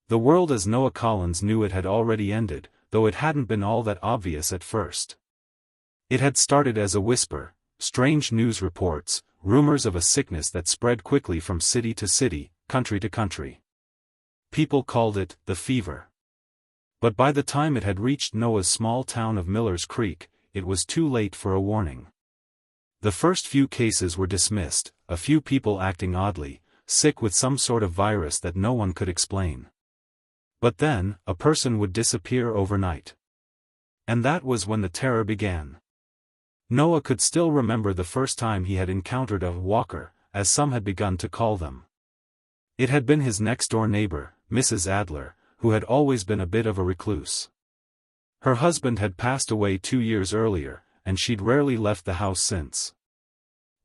The world as Noah Collins knew it had already ended, though it hadn't been all that obvious at first. It had started as a whisper, strange news reports, rumors of a sickness that spread quickly from city to city, country to country. People called it the fever. But by the time it had reached Noah's small town of Miller's Creek, it was too late for a warning. The first few cases were dismissed, a few people acting oddly, sick with some sort of virus that no one could explain. But then, a person would disappear overnight. And that was when the terror began. Noah could still remember the first time he had encountered a walker, as some had begun to call them. It had been his next-door neighbor, Mrs. Adler, who had always been a bit of a recluse. Her husband had passed away 2 years earlier, and she'd rarely left the house since.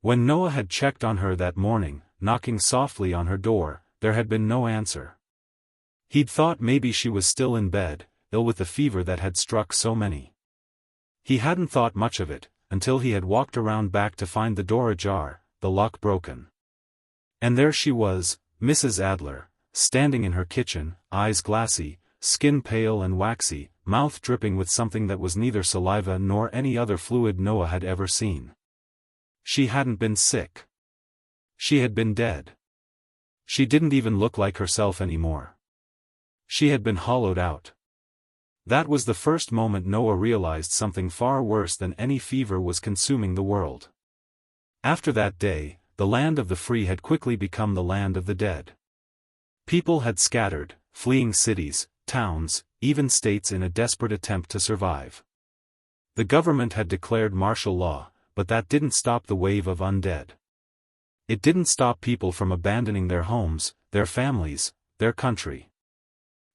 When Noah had checked on her that morning, knocking softly on her door, there had been no answer. He'd thought maybe she was still in bed, ill with the fever that had struck so many. He hadn't thought much of it, until he had walked around back to find the door ajar, the lock broken. And there she was, Mrs. Adler, standing in her kitchen, eyes glassy, skin pale and waxy, mouth dripping with something that was neither saliva nor any other fluid Noah had ever seen. She hadn't been sick. She had been dead. She didn't even look like herself anymore. She had been hollowed out. That was the first moment Noah realized something far worse than any fever was consuming the world. After that day, the land of the free had quickly become the land of the dead. People had scattered, fleeing cities, towns, even states in a desperate attempt to survive. The government had declared martial law, but that didn't stop the wave of undead. It didn't stop people from abandoning their homes, their families, their country.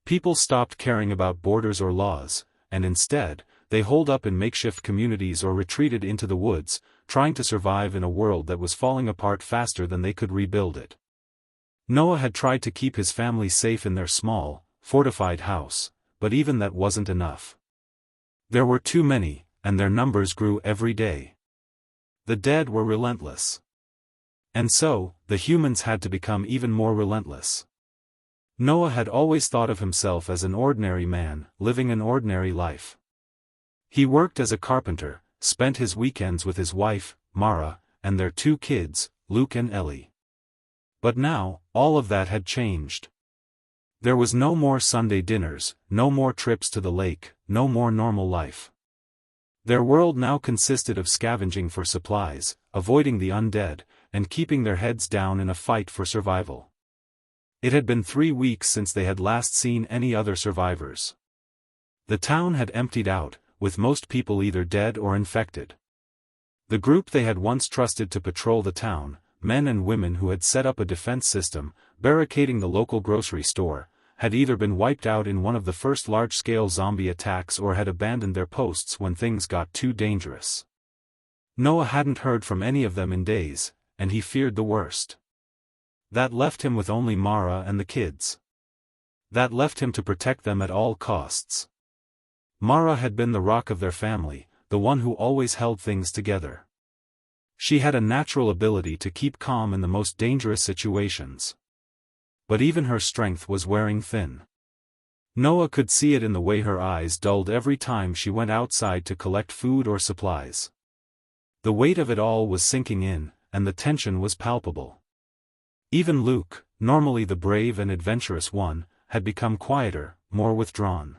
People stopped caring about borders or laws, and instead, they holed up in makeshift communities or retreated into the woods, trying to survive in a world that was falling apart faster than they could rebuild it. Noah had tried to keep his family safe in their small, fortified house, but even that wasn't enough. There were too many, and their numbers grew every day. The dead were relentless. And so, the humans had to become even more relentless. Noah had always thought of himself as an ordinary man, living an ordinary life. He worked as a carpenter, spent his weekends with his wife, Mara, and their 2 kids, Luke and Ellie. But now, all of that had changed. There was no more Sunday dinners, no more trips to the lake, no more normal life. Their world now consisted of scavenging for supplies, avoiding the undead, and keeping their heads down in a fight for survival. It had been 3 weeks since they had last seen any other survivors. The town had emptied out, with most people either dead or infected. The group they had once trusted to patrol the town, men and women who had set up a defense system, barricading the local grocery store, had either been wiped out in one of the first large-scale zombie attacks or had abandoned their posts when things got too dangerous. Noah hadn't heard from any of them in days, and he feared the worst. That left him with only Mara and the kids. That left him to protect them at all costs. Mara had been the rock of their family, the one who always held things together. She had a natural ability to keep calm in the most dangerous situations. But even her strength was wearing thin. Noah could see it in the way her eyes dulled every time she went outside to collect food or supplies. The weight of it all was sinking in, and the tension was palpable. Even Luke, normally the brave and adventurous one, had become quieter, more withdrawn.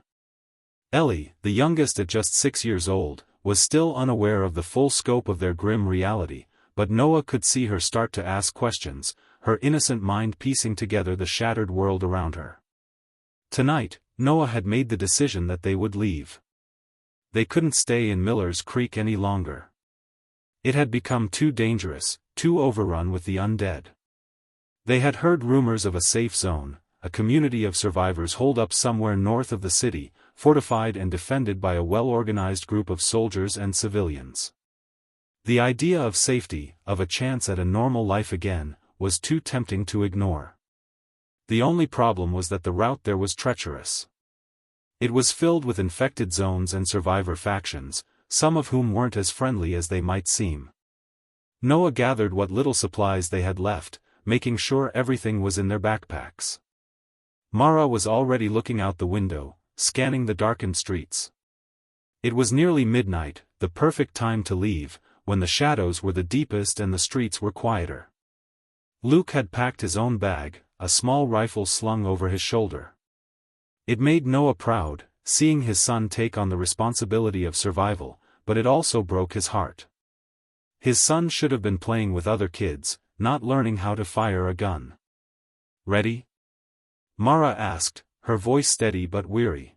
Ellie, the youngest at just 6 years old, was still unaware of the full scope of their grim reality, but Noah could see her start to ask questions, her innocent mind piecing together the shattered world around her. Tonight, Noah had made the decision that they would leave. They couldn't stay in Miller's Creek any longer. It had become too dangerous, too overrun with the undead. They had heard rumors of a safe zone, a community of survivors holed up somewhere north of the city, fortified and defended by a well-organized group of soldiers and civilians. The idea of safety, of a chance at a normal life again, was too tempting to ignore. The only problem was that the route there was treacherous. It was filled with infected zones and survivor factions, some of whom weren't as friendly as they might seem. Noah gathered what little supplies they had left, making sure everything was in their backpacks. Mara was already looking out the window, scanning the darkened streets. It was nearly midnight, the perfect time to leave, when the shadows were the deepest and the streets were quieter. Luke had packed his own bag, a small rifle slung over his shoulder. It made Noah proud, seeing his son take on the responsibility of survival, but it also broke his heart. His son should have been playing with other kids, not learning how to fire a gun. "Ready?" Mara asked, her voice steady but weary.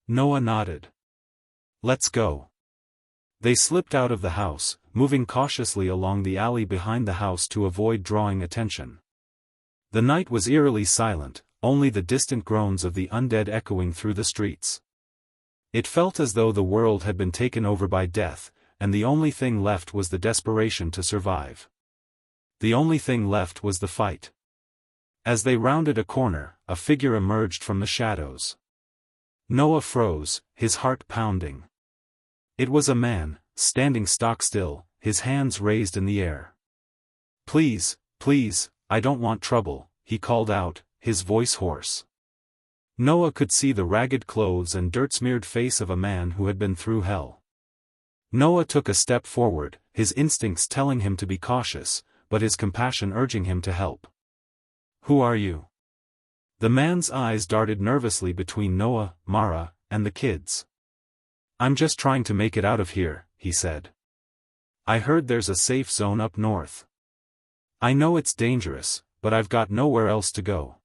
Noah nodded. "Let's go." They slipped out of the house, moving cautiously along the alley behind the house to avoid drawing attention. The night was eerily silent, only the distant groans of the undead echoing through the streets. It felt as though the world had been taken over by death, and the only thing left was the desperation to survive. The only thing left was the fight. As they rounded a corner, a figure emerged from the shadows. Noah froze, his heart pounding. It was a man, standing stock still, his hands raised in the air. "Please, please, I don't want trouble," he called out, his voice hoarse. Noah could see the ragged clothes and dirt-smeared face of a man who had been through hell. Noah took a step forward, his instincts telling him to be cautious, but his compassion urging him to help. "Who are you?" The man's eyes darted nervously between Noah, Mara, and the kids. "I'm just trying to make it out of here," he said. "I heard there's a safe zone up north. I know it's dangerous, but I've got nowhere else to go.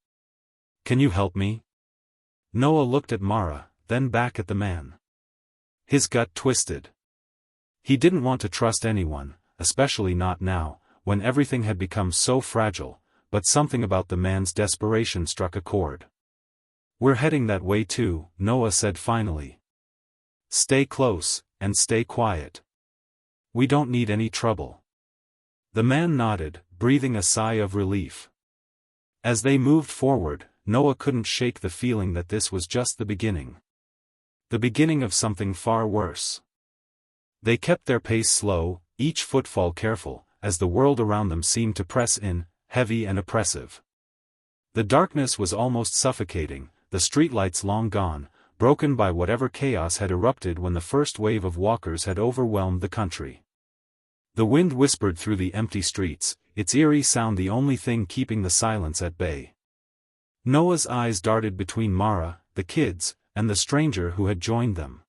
Can you help me?" Noah looked at Mara, then back at the man. His gut twisted. He didn't want to trust anyone, especially not now, when everything had become so fragile, but something about the man's desperation struck a chord. "We're heading that way too," Noah said finally. "Stay close, and stay quiet. We don't need any trouble." The man nodded, breathing a sigh of relief. As they moved forward, Noah couldn't shake the feeling that this was just the beginning. The beginning of something far worse. They kept their pace slow, each footfall careful, as the world around them seemed to press in, heavy and oppressive. The darkness was almost suffocating, the streetlights long gone, broken by whatever chaos had erupted when the first wave of walkers had overwhelmed the country. The wind whispered through the empty streets, its eerie sound the only thing keeping the silence at bay. Noah's eyes darted between Mara, the kids, and the stranger who had joined them.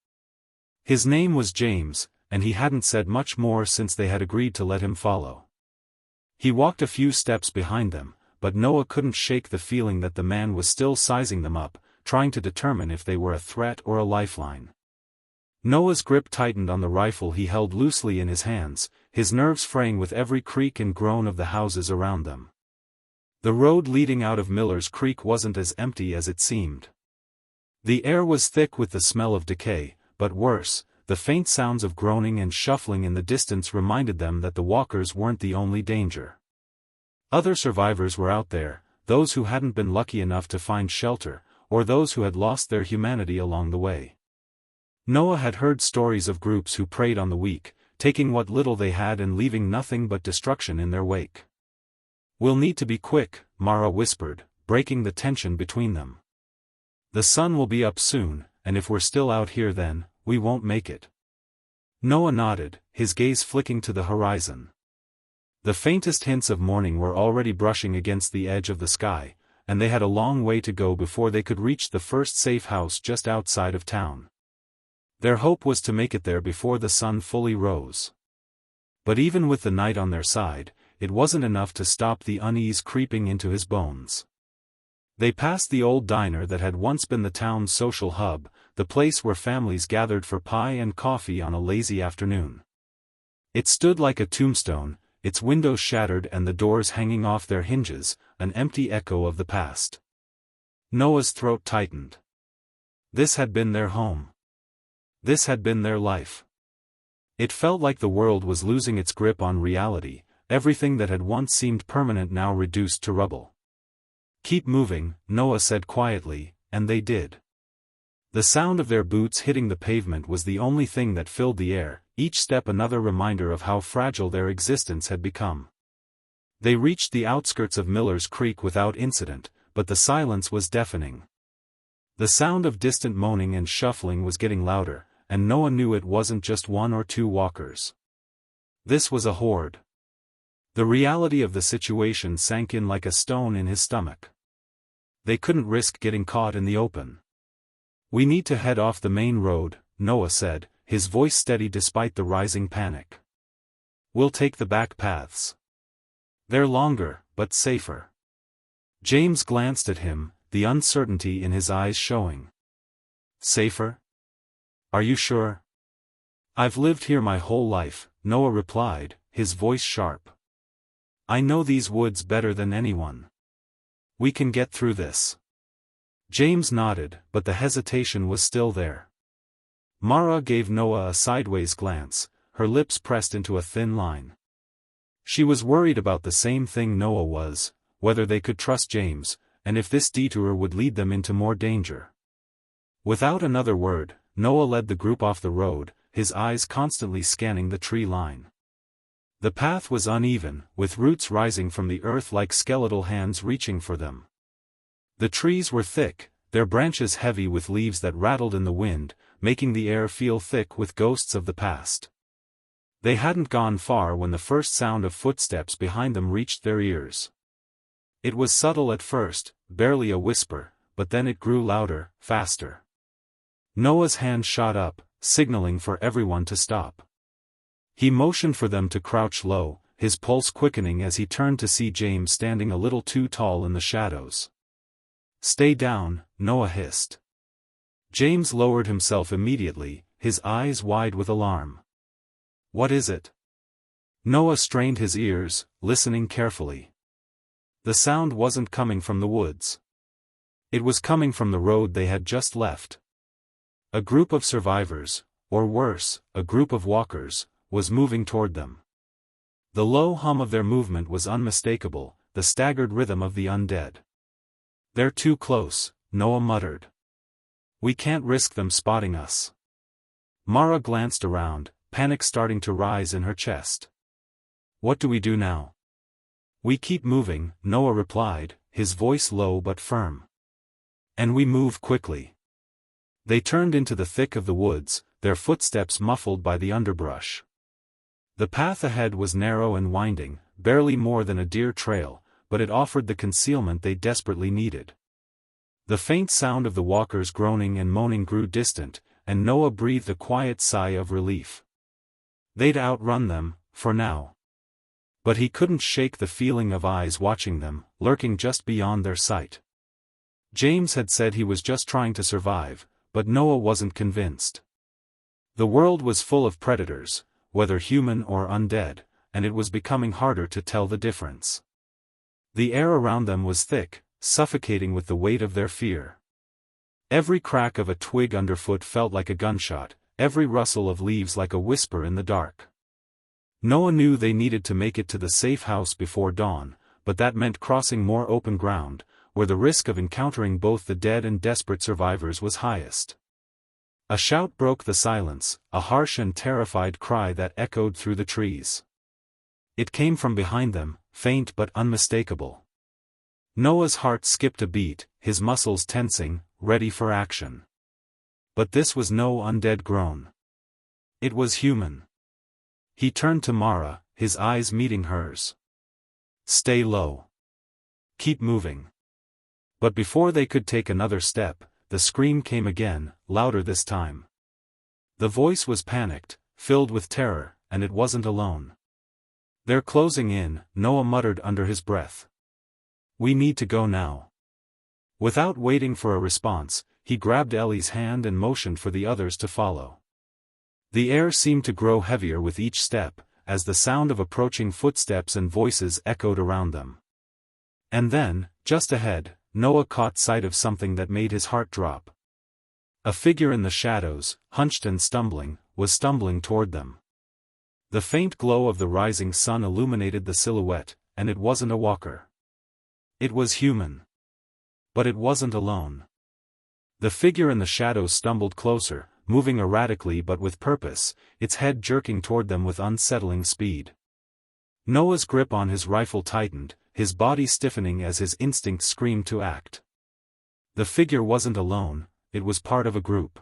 His name was James, and he hadn't said much more since they had agreed to let him follow. He walked a few steps behind them, but Noah couldn't shake the feeling that the man was still sizing them up, trying to determine if they were a threat or a lifeline. Noah's grip tightened on the rifle he held loosely in his hands, his nerves fraying with every creak and groan of the houses around them. The road leading out of Miller's Creek wasn't as empty as it seemed. The air was thick with the smell of decay, but worse, the faint sounds of groaning and shuffling in the distance reminded them that the walkers weren't the only danger. Other survivors were out there, those who hadn't been lucky enough to find shelter, or those who had lost their humanity along the way. Noah had heard stories of groups who preyed on the weak, taking what little they had and leaving nothing but destruction in their wake. "We'll need to be quick," Mara whispered, breaking the tension between them. "The sun will be up soon, and if we're still out here then, we won't make it." Noah nodded, his gaze flicking to the horizon. The faintest hints of morning were already brushing against the edge of the sky, and they had a long way to go before they could reach the first safe house just outside of town. Their hope was to make it there before the sun fully rose. But even with the night on their side, it wasn't enough to stop the unease creeping into his bones. They passed the old diner that had once been the town's social hub, the place where families gathered for pie and coffee on a lazy afternoon. It stood like a tombstone, its windows shattered and the doors hanging off their hinges, an empty echo of the past. Noah's throat tightened. This had been their home. This had been their life. It felt like the world was losing its grip on reality, everything that had once seemed permanent now reduced to rubble. "Keep moving," Noah said quietly, and they did. The sound of their boots hitting the pavement was the only thing that filled the air, each step another reminder of how fragile their existence had become. They reached the outskirts of Miller's Creek without incident, but the silence was deafening. The sound of distant moaning and shuffling was getting louder, and Noah knew it wasn't just one or two walkers. This was a horde. The reality of the situation sank in like a stone in his stomach. They couldn't risk getting caught in the open. "We need to head off the main road," Noah said, his voice steady despite the rising panic. "We'll take the back paths. They're longer, but safer." James glanced at him, the uncertainty in his eyes showing. "Safer? Are you sure?" "I've lived here my whole life," Noah replied, his voice sharp. "I know these woods better than anyone. We can get through this." James nodded, but the hesitation was still there. Mara gave Noah a sideways glance, her lips pressed into a thin line. She was worried about the same thing Noah was, whether they could trust James, and if this detour would lead them into more danger. Without another word, Noah led the group off the road, his eyes constantly scanning the tree line. The path was uneven, with roots rising from the earth like skeletal hands reaching for them. The trees were thick, their branches heavy with leaves that rattled in the wind, making the air feel thick with ghosts of the past. They hadn't gone far when the first sound of footsteps behind them reached their ears. It was subtle at first, barely a whisper, but then it grew louder, faster. Noah's hand shot up, signaling for everyone to stop. He motioned for them to crouch low, his pulse quickening as he turned to see James standing a little too tall in the shadows. "Stay down," Noah hissed. James lowered himself immediately, his eyes wide with alarm. "What is it?" Noah strained his ears, listening carefully. The sound wasn't coming from the woods. It was coming from the road they had just left. A group of survivors, or worse, a group of walkers, was moving toward them. The low hum of their movement was unmistakable, the staggered rhythm of the undead. "They're too close," Noah muttered. "We can't risk them spotting us." Mara glanced around, panic starting to rise in her chest. "What do we do now?" "We keep moving," Noah replied, his voice low but firm. "And we move quickly." They turned into the thick of the woods, their footsteps muffled by the underbrush. The path ahead was narrow and winding, barely more than a deer trail, but it offered the concealment they desperately needed. The faint sound of the walkers groaning and moaning grew distant, and Noah breathed a quiet sigh of relief. They'd outrun them, for now. But he couldn't shake the feeling of eyes watching them, lurking just beyond their sight. James had said he was just trying to survive, but Noah wasn't convinced. The world was full of predators, whether human or undead, and it was becoming harder to tell the difference. The air around them was thick, suffocating with the weight of their fear. Every crack of a twig underfoot felt like a gunshot, every rustle of leaves like a whisper in the dark. Noah knew they needed to make it to the safe house before dawn, but that meant crossing more open ground, where the risk of encountering both the dead and desperate survivors was highest. A shout broke the silence, a harsh and terrified cry that echoed through the trees. It came from behind them, faint but unmistakable. Noah's heart skipped a beat, his muscles tensing, ready for action. But this was no undead groan. It was human. He turned to Mara, his eyes meeting hers. "Stay low. Keep moving." But before they could take another step, the scream came again, louder this time. The voice was panicked, filled with terror, and it wasn't alone. "They're closing in," Noah muttered under his breath. "We need to go now." Without waiting for a response, he grabbed Ellie's hand and motioned for the others to follow. The air seemed to grow heavier with each step, as the sound of approaching footsteps and voices echoed around them. And then, just ahead, Noah caught sight of something that made his heart drop. A figure in the shadows, hunched and stumbling, was stumbling toward them. The faint glow of the rising sun illuminated the silhouette, and it wasn't a walker. It was human. But it wasn't alone. The figure in the shadows stumbled closer, moving erratically but with purpose, its head jerking toward them with unsettling speed. Noah's grip on his rifle tightened, his body stiffening as his instinct screamed to act. The figure wasn't alone, it was part of a group.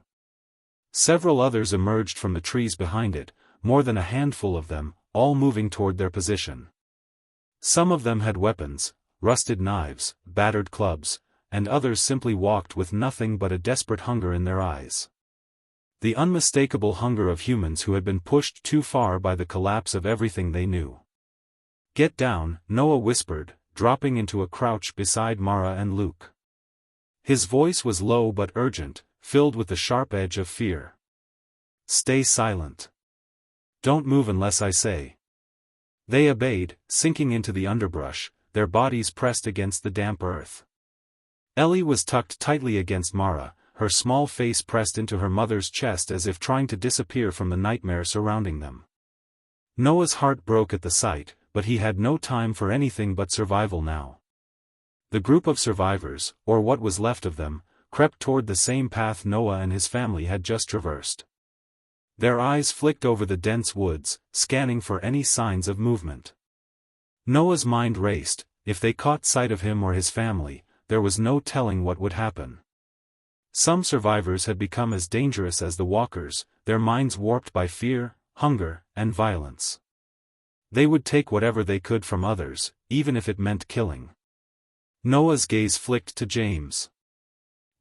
Several others emerged from the trees behind it, more than a handful of them, all moving toward their position. Some of them had weapons, rusted knives, battered clubs, and others simply walked with nothing but a desperate hunger in their eyes. The unmistakable hunger of humans who had been pushed too far by the collapse of everything they knew. "Get down," Noah whispered, dropping into a crouch beside Mara and Luke. His voice was low but urgent, filled with the sharp edge of fear. "Stay silent. Don't move unless I say." They obeyed, sinking into the underbrush, their bodies pressed against the damp earth. Ellie was tucked tightly against Mara, her small face pressed into her mother's chest as if trying to disappear from the nightmare surrounding them. Noah's heart broke at the sight, but he had no time for anything but survival now. The group of survivors, or what was left of them, crept toward the same path Noah and his family had just traversed. Their eyes flicked over the dense woods, scanning for any signs of movement. Noah's mind raced. If they caught sight of him or his family, there was no telling what would happen. Some survivors had become as dangerous as the walkers, their minds warped by fear, hunger, and violence. They would take whatever they could from others, even if it meant killing. Noah's gaze flicked to James.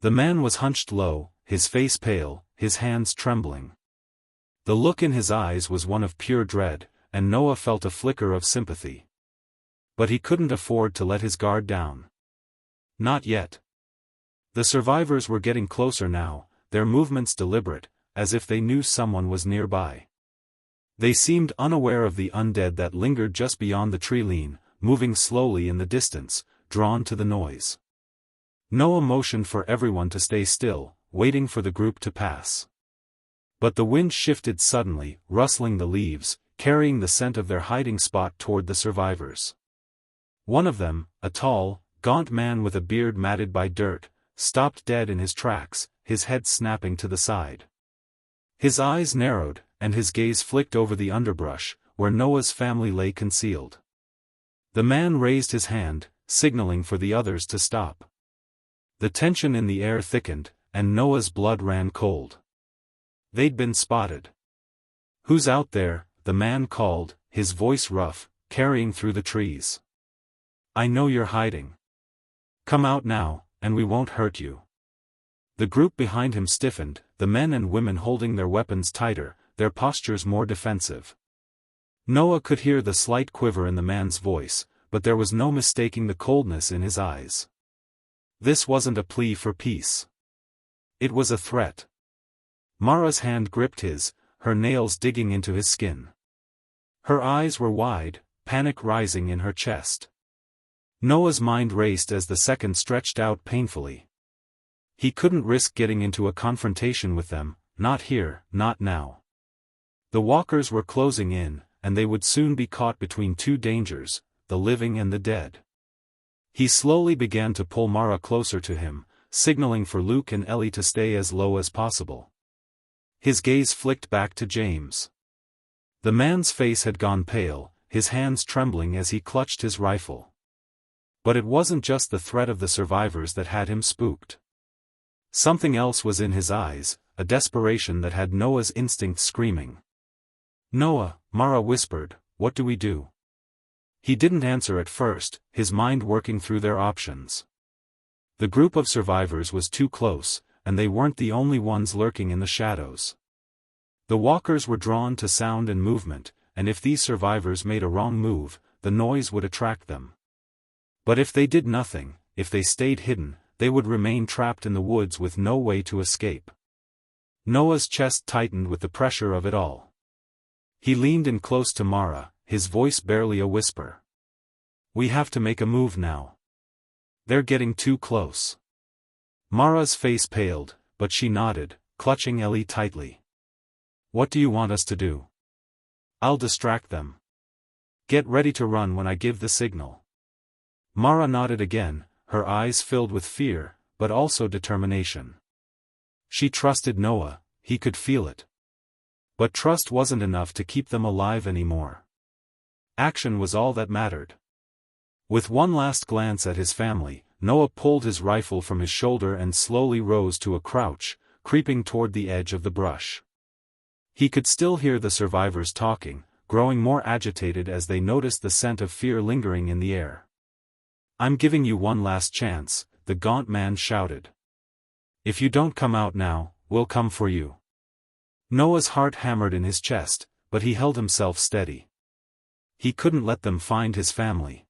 The man was hunched low, his face pale, his hands trembling. The look in his eyes was one of pure dread, and Noah felt a flicker of sympathy. But he couldn't afford to let his guard down. Not yet. The survivors were getting closer now, their movements deliberate, as if they knew someone was nearby. They seemed unaware of the undead that lingered just beyond the tree line, moving slowly in the distance, drawn to the noise. Noah motioned for everyone to stay still, waiting for the group to pass. But the wind shifted suddenly, rustling the leaves, carrying the scent of their hiding spot toward the survivors. One of them, a tall, gaunt man with a beard matted by dirt, stopped dead in his tracks, his head snapping to the side. His eyes narrowed, and his gaze flicked over the underbrush, where Noah's family lay concealed. The man raised his hand, signaling for the others to stop. The tension in the air thickened, and Noah's blood ran cold. They'd been spotted. "Who's out there?" the man called, his voice rough, carrying through the trees. "I know you're hiding. Come out now, and we won't hurt you." The group behind him stiffened, the men and women holding their weapons tighter, their postures more defensive. Noah could hear the slight quiver in the man's voice, but there was no mistaking the coldness in his eyes. This wasn't a plea for peace. It was a threat. Mara's hand gripped his, her nails digging into his skin. Her eyes were wide, panic rising in her chest. Noah's mind raced as the seconds stretched out painfully. He couldn't risk getting into a confrontation with them, not here, not now. The walkers were closing in, and they would soon be caught between two dangers, the living and the dead. He slowly began to pull Mara closer to him, signaling for Luke and Ellie to stay as low as possible. His gaze flicked back to James. The man's face had gone pale, his hands trembling as he clutched his rifle. But it wasn't just the threat of the survivors that had him spooked. Something else was in his eyes, a desperation that had Noah's instincts screaming. "Noah," Mara whispered, "what do we do?" He didn't answer at first, his mind working through their options. The group of survivors was too close, and they weren't the only ones lurking in the shadows. The walkers were drawn to sound and movement, and if these survivors made a wrong move, the noise would attract them. But if they did nothing, if they stayed hidden, they would remain trapped in the woods with no way to escape. Noah's chest tightened with the pressure of it all. He leaned in close to Mara, his voice barely a whisper. "We have to make a move now. They're getting too close." Mara's face paled, but she nodded, clutching Ellie tightly. "What do you want us to do?" "I'll distract them. Get ready to run when I give the signal." Mara nodded again, her eyes filled with fear, but also determination. She trusted Noah, he could feel it. But trust wasn't enough to keep them alive anymore. Action was all that mattered. With one last glance at his family, Noah pulled his rifle from his shoulder and slowly rose to a crouch, creeping toward the edge of the brush. He could still hear the survivors talking, growing more agitated as they noticed the scent of fear lingering in the air. "I'm giving you one last chance," the gaunt man shouted. "If you don't come out now, we'll come for you." Noah's heart hammered in his chest, but he held himself steady. He couldn't let them find his family.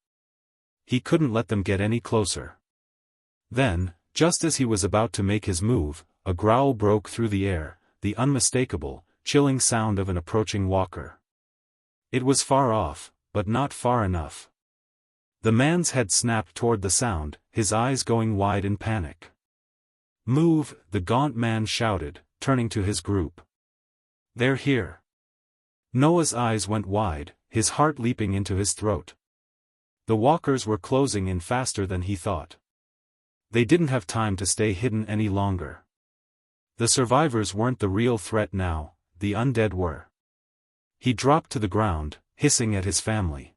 He couldn't let them get any closer. Then, just as he was about to make his move, a growl broke through the air, the unmistakable, chilling sound of an approaching walker. It was far off, but not far enough. The man's head snapped toward the sound, his eyes going wide in panic. "Move," the gaunt man shouted, turning to his group. "They're here." Noah's eyes went wide, his heart leaping into his throat. The walkers were closing in faster than he thought. They didn't have time to stay hidden any longer. The survivors weren't the real threat now, the undead were. He dropped to the ground, hissing at his family.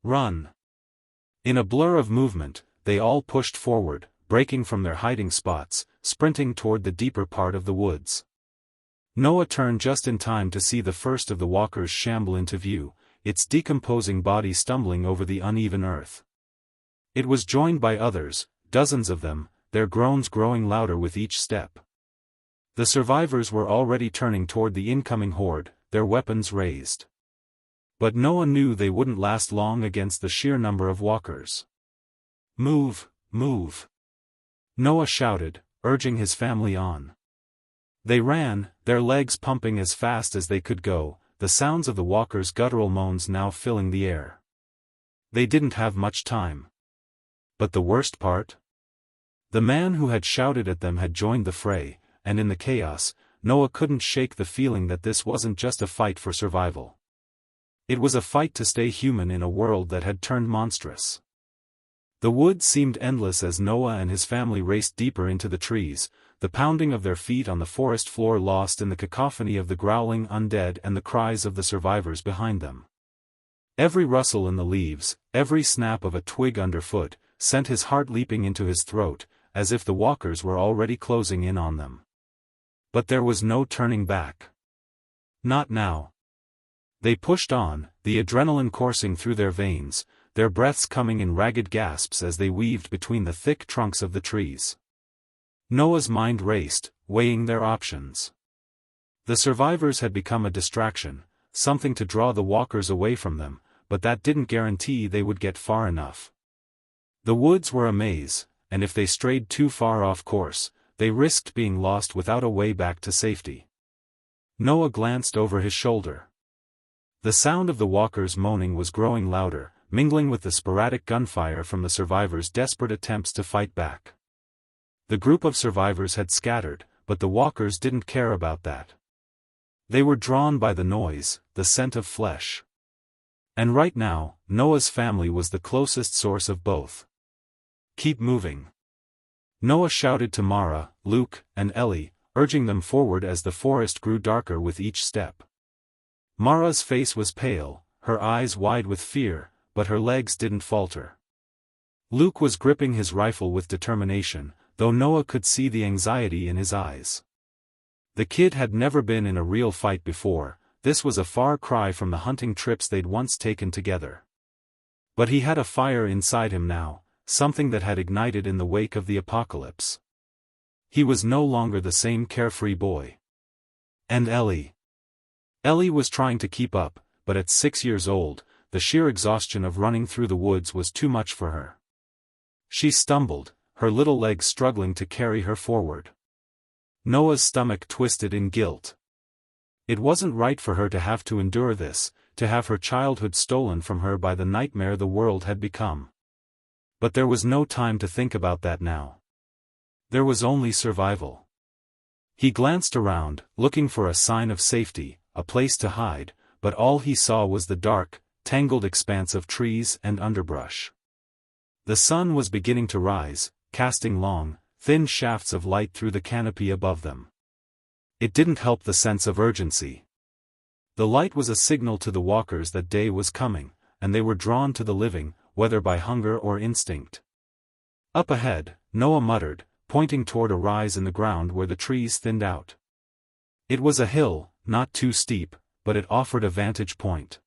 "Run!" In a blur of movement, they all pushed forward, breaking from their hiding spots, sprinting toward the deeper part of the woods. Noah turned just in time to see the first of the walkers shamble into view, its decomposing body stumbling over the uneven earth. It was joined by others, dozens of them, their groans growing louder with each step. The survivors were already turning toward the incoming horde, their weapons raised. But Noah knew they wouldn't last long against the sheer number of walkers. "Move, move!" Noah shouted, urging his family on. They ran, their legs pumping as fast as they could go, the sounds of the walkers' guttural moans now filling the air. They didn't have much time. But the worst part? The man who had shouted at them had joined the fray, and in the chaos, Noah couldn't shake the feeling that this wasn't just a fight for survival. It was a fight to stay human in a world that had turned monstrous. The woods seemed endless as Noah and his family raced deeper into the trees, the pounding of their feet on the forest floor lost in the cacophony of the growling undead and the cries of the survivors behind them. Every rustle in the leaves, every snap of a twig underfoot, sent his heart leaping into his throat, as if the walkers were already closing in on them. But there was no turning back. Not now. They pushed on, the adrenaline coursing through their veins, their breaths coming in ragged gasps as they weaved between the thick trunks of the trees. Noah's mind raced, weighing their options. The survivors had become a distraction, something to draw the walkers away from them, but that didn't guarantee they would get far enough. The woods were a maze, and if they strayed too far off course, they risked being lost without a way back to safety. Noah glanced over his shoulder. The sound of the walkers moaning was growing louder, mingling with the sporadic gunfire from the survivors' desperate attempts to fight back. The group of survivors had scattered, but the walkers didn't care about that. They were drawn by the noise, the scent of flesh. And right now, Noah's family was the closest source of both. "Keep moving." Noah shouted to Mara, Luke, and Ellie, urging them forward as the forest grew darker with each step. Mara's face was pale, her eyes wide with fear, but her legs didn't falter. Luke was gripping his rifle with determination, though Noah could see the anxiety in his eyes. The kid had never been in a real fight before, this was a far cry from the hunting trips they'd once taken together. But he had a fire inside him now, something that had ignited in the wake of the apocalypse. He was no longer the same carefree boy. And Ellie. Ellie was trying to keep up, but at 6 years old, the sheer exhaustion of running through the woods was too much for her. She stumbled, her little legs struggling to carry her forward. Noah's stomach twisted in guilt. It wasn't right for her to have to endure this, to have her childhood stolen from her by the nightmare the world had become. But there was no time to think about that now. There was only survival. He glanced around, looking for a sign of safety, a place to hide, but all he saw was the dark, tangled expanse of trees and underbrush. The sun was beginning to rise, casting long, thin shafts of light through the canopy above them. It didn't help the sense of urgency. The light was a signal to the walkers that day was coming, and they were drawn to the living, whether by hunger or instinct. Up ahead, Noah muttered, pointing toward a rise in the ground where the trees thinned out. It was a hill, not too steep, but it offered a vantage point.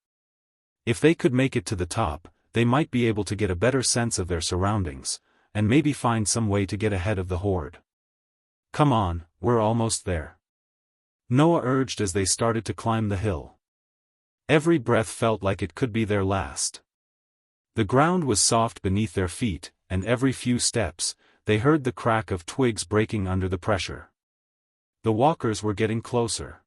If they could make it to the top, they might be able to get a better sense of their surroundings, and maybe find some way to get ahead of the Horde. "Come on, we're almost there," Noah urged as they started to climb the hill. Every breath felt like it could be their last. The ground was soft beneath their feet, and every few steps, they heard the crack of twigs breaking under the pressure. The walkers were getting closer.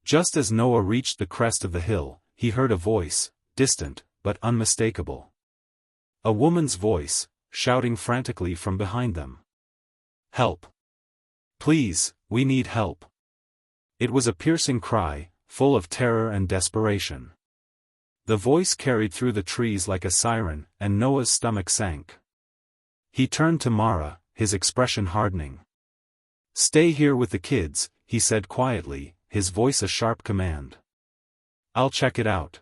Just as Noah reached the crest of the hill, he heard a voice, distant, but unmistakable. A woman's voice, shouting frantically from behind them. "Help! Please, we need help!" It was a piercing cry, full of terror and desperation. The voice carried through the trees like a siren, and Noah's stomach sank. He turned to Mara, his expression hardening. "Stay here with the kids," he said quietly, his voice a sharp command. "I'll check it out."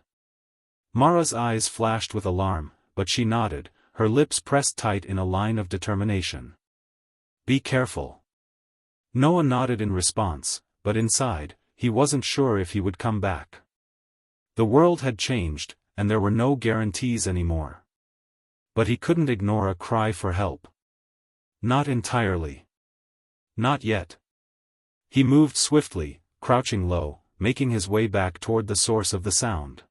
Mara's eyes flashed with alarm, but she nodded, her lips pressed tight in a line of determination. "Be careful." Noah nodded in response, but inside, he wasn't sure if he would come back. The world had changed, and there were no guarantees anymore. But he couldn't ignore a cry for help. Not entirely. Not yet. He moved swiftly, crouching low, making his way back toward the source of the sound.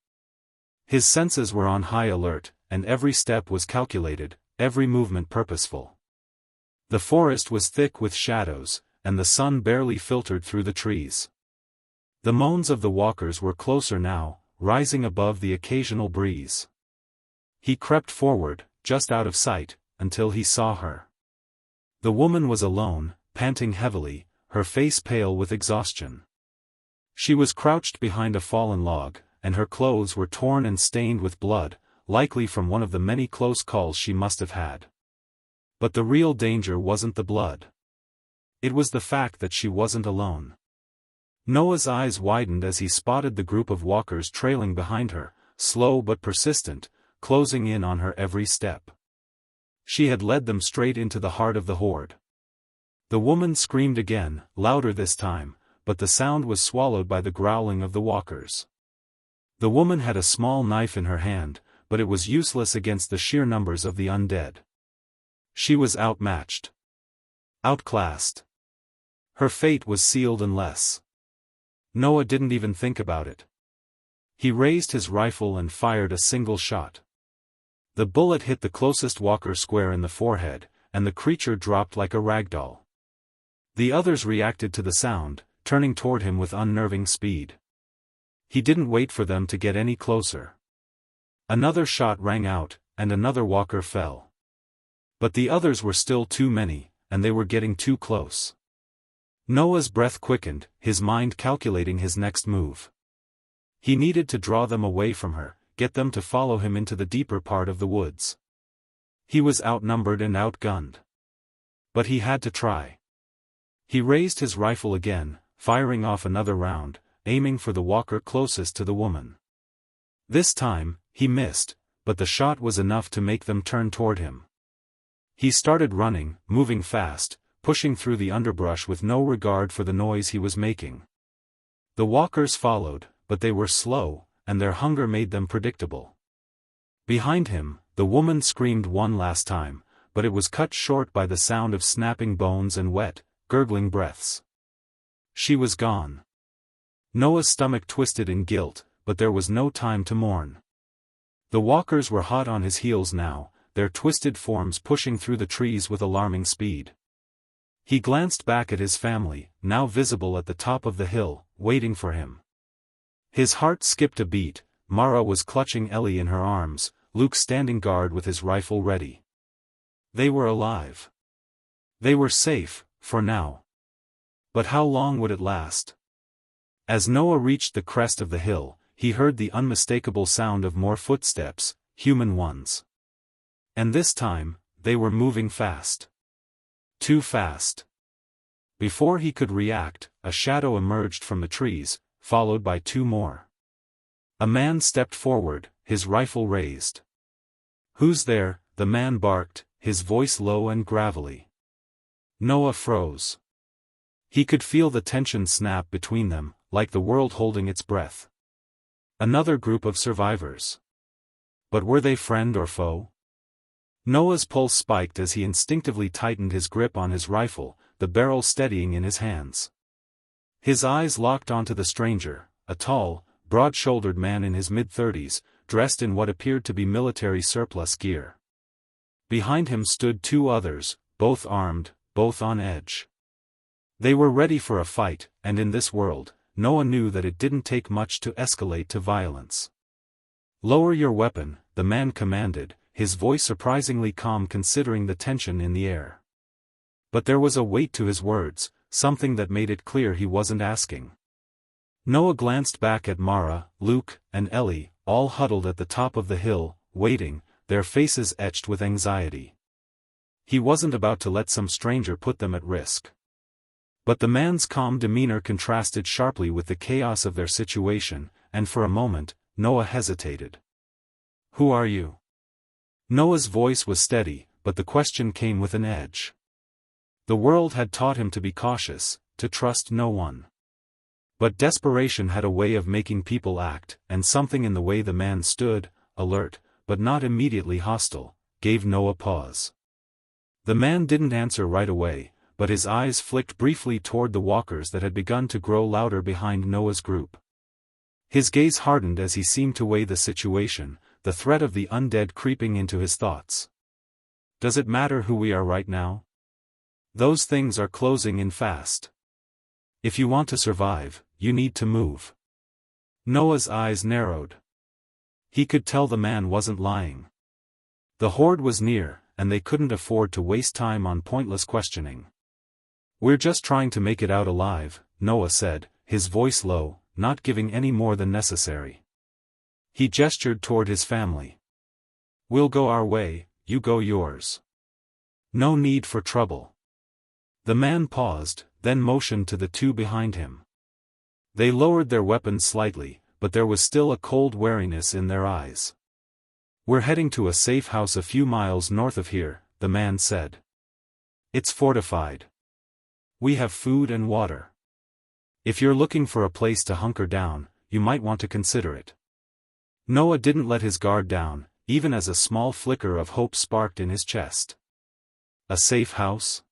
His senses were on high alert, and every step was calculated, every movement purposeful. The forest was thick with shadows, and the sun barely filtered through the trees. The moans of the walkers were closer now, rising above the occasional breeze. He crept forward, just out of sight, until he saw her. The woman was alone, panting heavily, her face pale with exhaustion. She was crouched behind a fallen log, and her clothes were torn and stained with blood, likely from one of the many close calls she must have had. But the real danger wasn't the blood. It was the fact that she wasn't alone. Noah's eyes widened as he spotted the group of walkers trailing behind her, slow but persistent, closing in on her every step. She had led them straight into the heart of the Horde. The woman screamed again, louder this time, but the sound was swallowed by the growling of the walkers. The woman had a small knife in her hand, but it was useless against the sheer numbers of the undead. She was outmatched. Outclassed. Her fate was sealed unless. Noah didn't even think about it. He raised his rifle and fired a single shot. The bullet hit the closest walker square in the forehead, and the creature dropped like a ragdoll. The others reacted to the sound, turning toward him with unnerving speed. He didn't wait for them to get any closer. Another shot rang out, and another walker fell. But the others were still too many, and they were getting too close. Noah's breath quickened, his mind calculating his next move. He needed to draw them away from her, get them to follow him into the deeper part of the woods. He was outnumbered and outgunned. But he had to try. He raised his rifle again, firing off another round, aiming for the walker closest to the woman. This time, he missed, but the shot was enough to make them turn toward him. He started running, moving fast, pushing through the underbrush with no regard for the noise he was making. The walkers followed, but they were slow, and their hunger made them predictable. Behind him, the woman screamed one last time, but it was cut short by the sound of snapping bones and wet, gurgling breaths. She was gone. Noah's stomach twisted in guilt, but there was no time to mourn. The walkers were hot on his heels now, their twisted forms pushing through the trees with alarming speed. He glanced back at his family, now visible at the top of the hill, waiting for him. His heart skipped a beat. Mara was clutching Ellie in her arms, Luke standing guard with his rifle ready. They were alive. They were safe, for now. But how long would it last? As Noah reached the crest of the hill, he heard the unmistakable sound of more footsteps, human ones. And this time, they were moving fast. Too fast. Before he could react, a shadow emerged from the trees, followed by two more. A man stepped forward, his rifle raised. "Who's there?" the man barked, his voice low and gravelly. Noah froze. He could feel the tension snap between them, like the world holding its breath. Another group of survivors. But were they friend or foe? Noah's pulse spiked as he instinctively tightened his grip on his rifle, the barrel steadying in his hands. His eyes locked onto the stranger, a tall, broad-shouldered man in his mid-30s, dressed in what appeared to be military surplus gear. Behind him stood two others, both armed, both on edge. They were ready for a fight, and in this world, Noah knew that it didn't take much to escalate to violence. "Lower your weapon," the man commanded, his voice surprisingly calm considering the tension in the air. But there was a weight to his words, something that made it clear he wasn't asking. Noah glanced back at Mara, Luke, and Ellie, all huddled at the top of the hill, waiting, their faces etched with anxiety. He wasn't about to let some stranger put them at risk. But the man's calm demeanor contrasted sharply with the chaos of their situation, and for a moment, Noah hesitated. "Who are you?" Noah's voice was steady, but the question came with an edge. The world had taught him to be cautious, to trust no one. But desperation had a way of making people act, and something in the way the man stood, alert, but not immediately hostile, gave Noah pause. The man didn't answer right away, but his eyes flicked briefly toward the walkers that had begun to grow louder behind Noah's group. His gaze hardened as he seemed to weigh the situation, the threat of the undead creeping into his thoughts. "Does it matter who we are right now? Those things are closing in fast. If you want to survive, you need to move." Noah's eyes narrowed. He could tell the man wasn't lying. The Horde was near, and they couldn't afford to waste time on pointless questioning. "We're just trying to make it out alive," Noah said, his voice low, not giving any more than necessary. He gestured toward his family. "We'll go our way, you go yours. No need for trouble." The man paused, then motioned to the two behind him. They lowered their weapons slightly, but there was still a cold wariness in their eyes. "We're heading to a safe house a few miles north of here," the man said. "It's fortified. We have food and water. If you're looking for a place to hunker down, you might want to consider it." Noah didn't let his guard down, even as a small flicker of hope sparked in his chest. A safe house?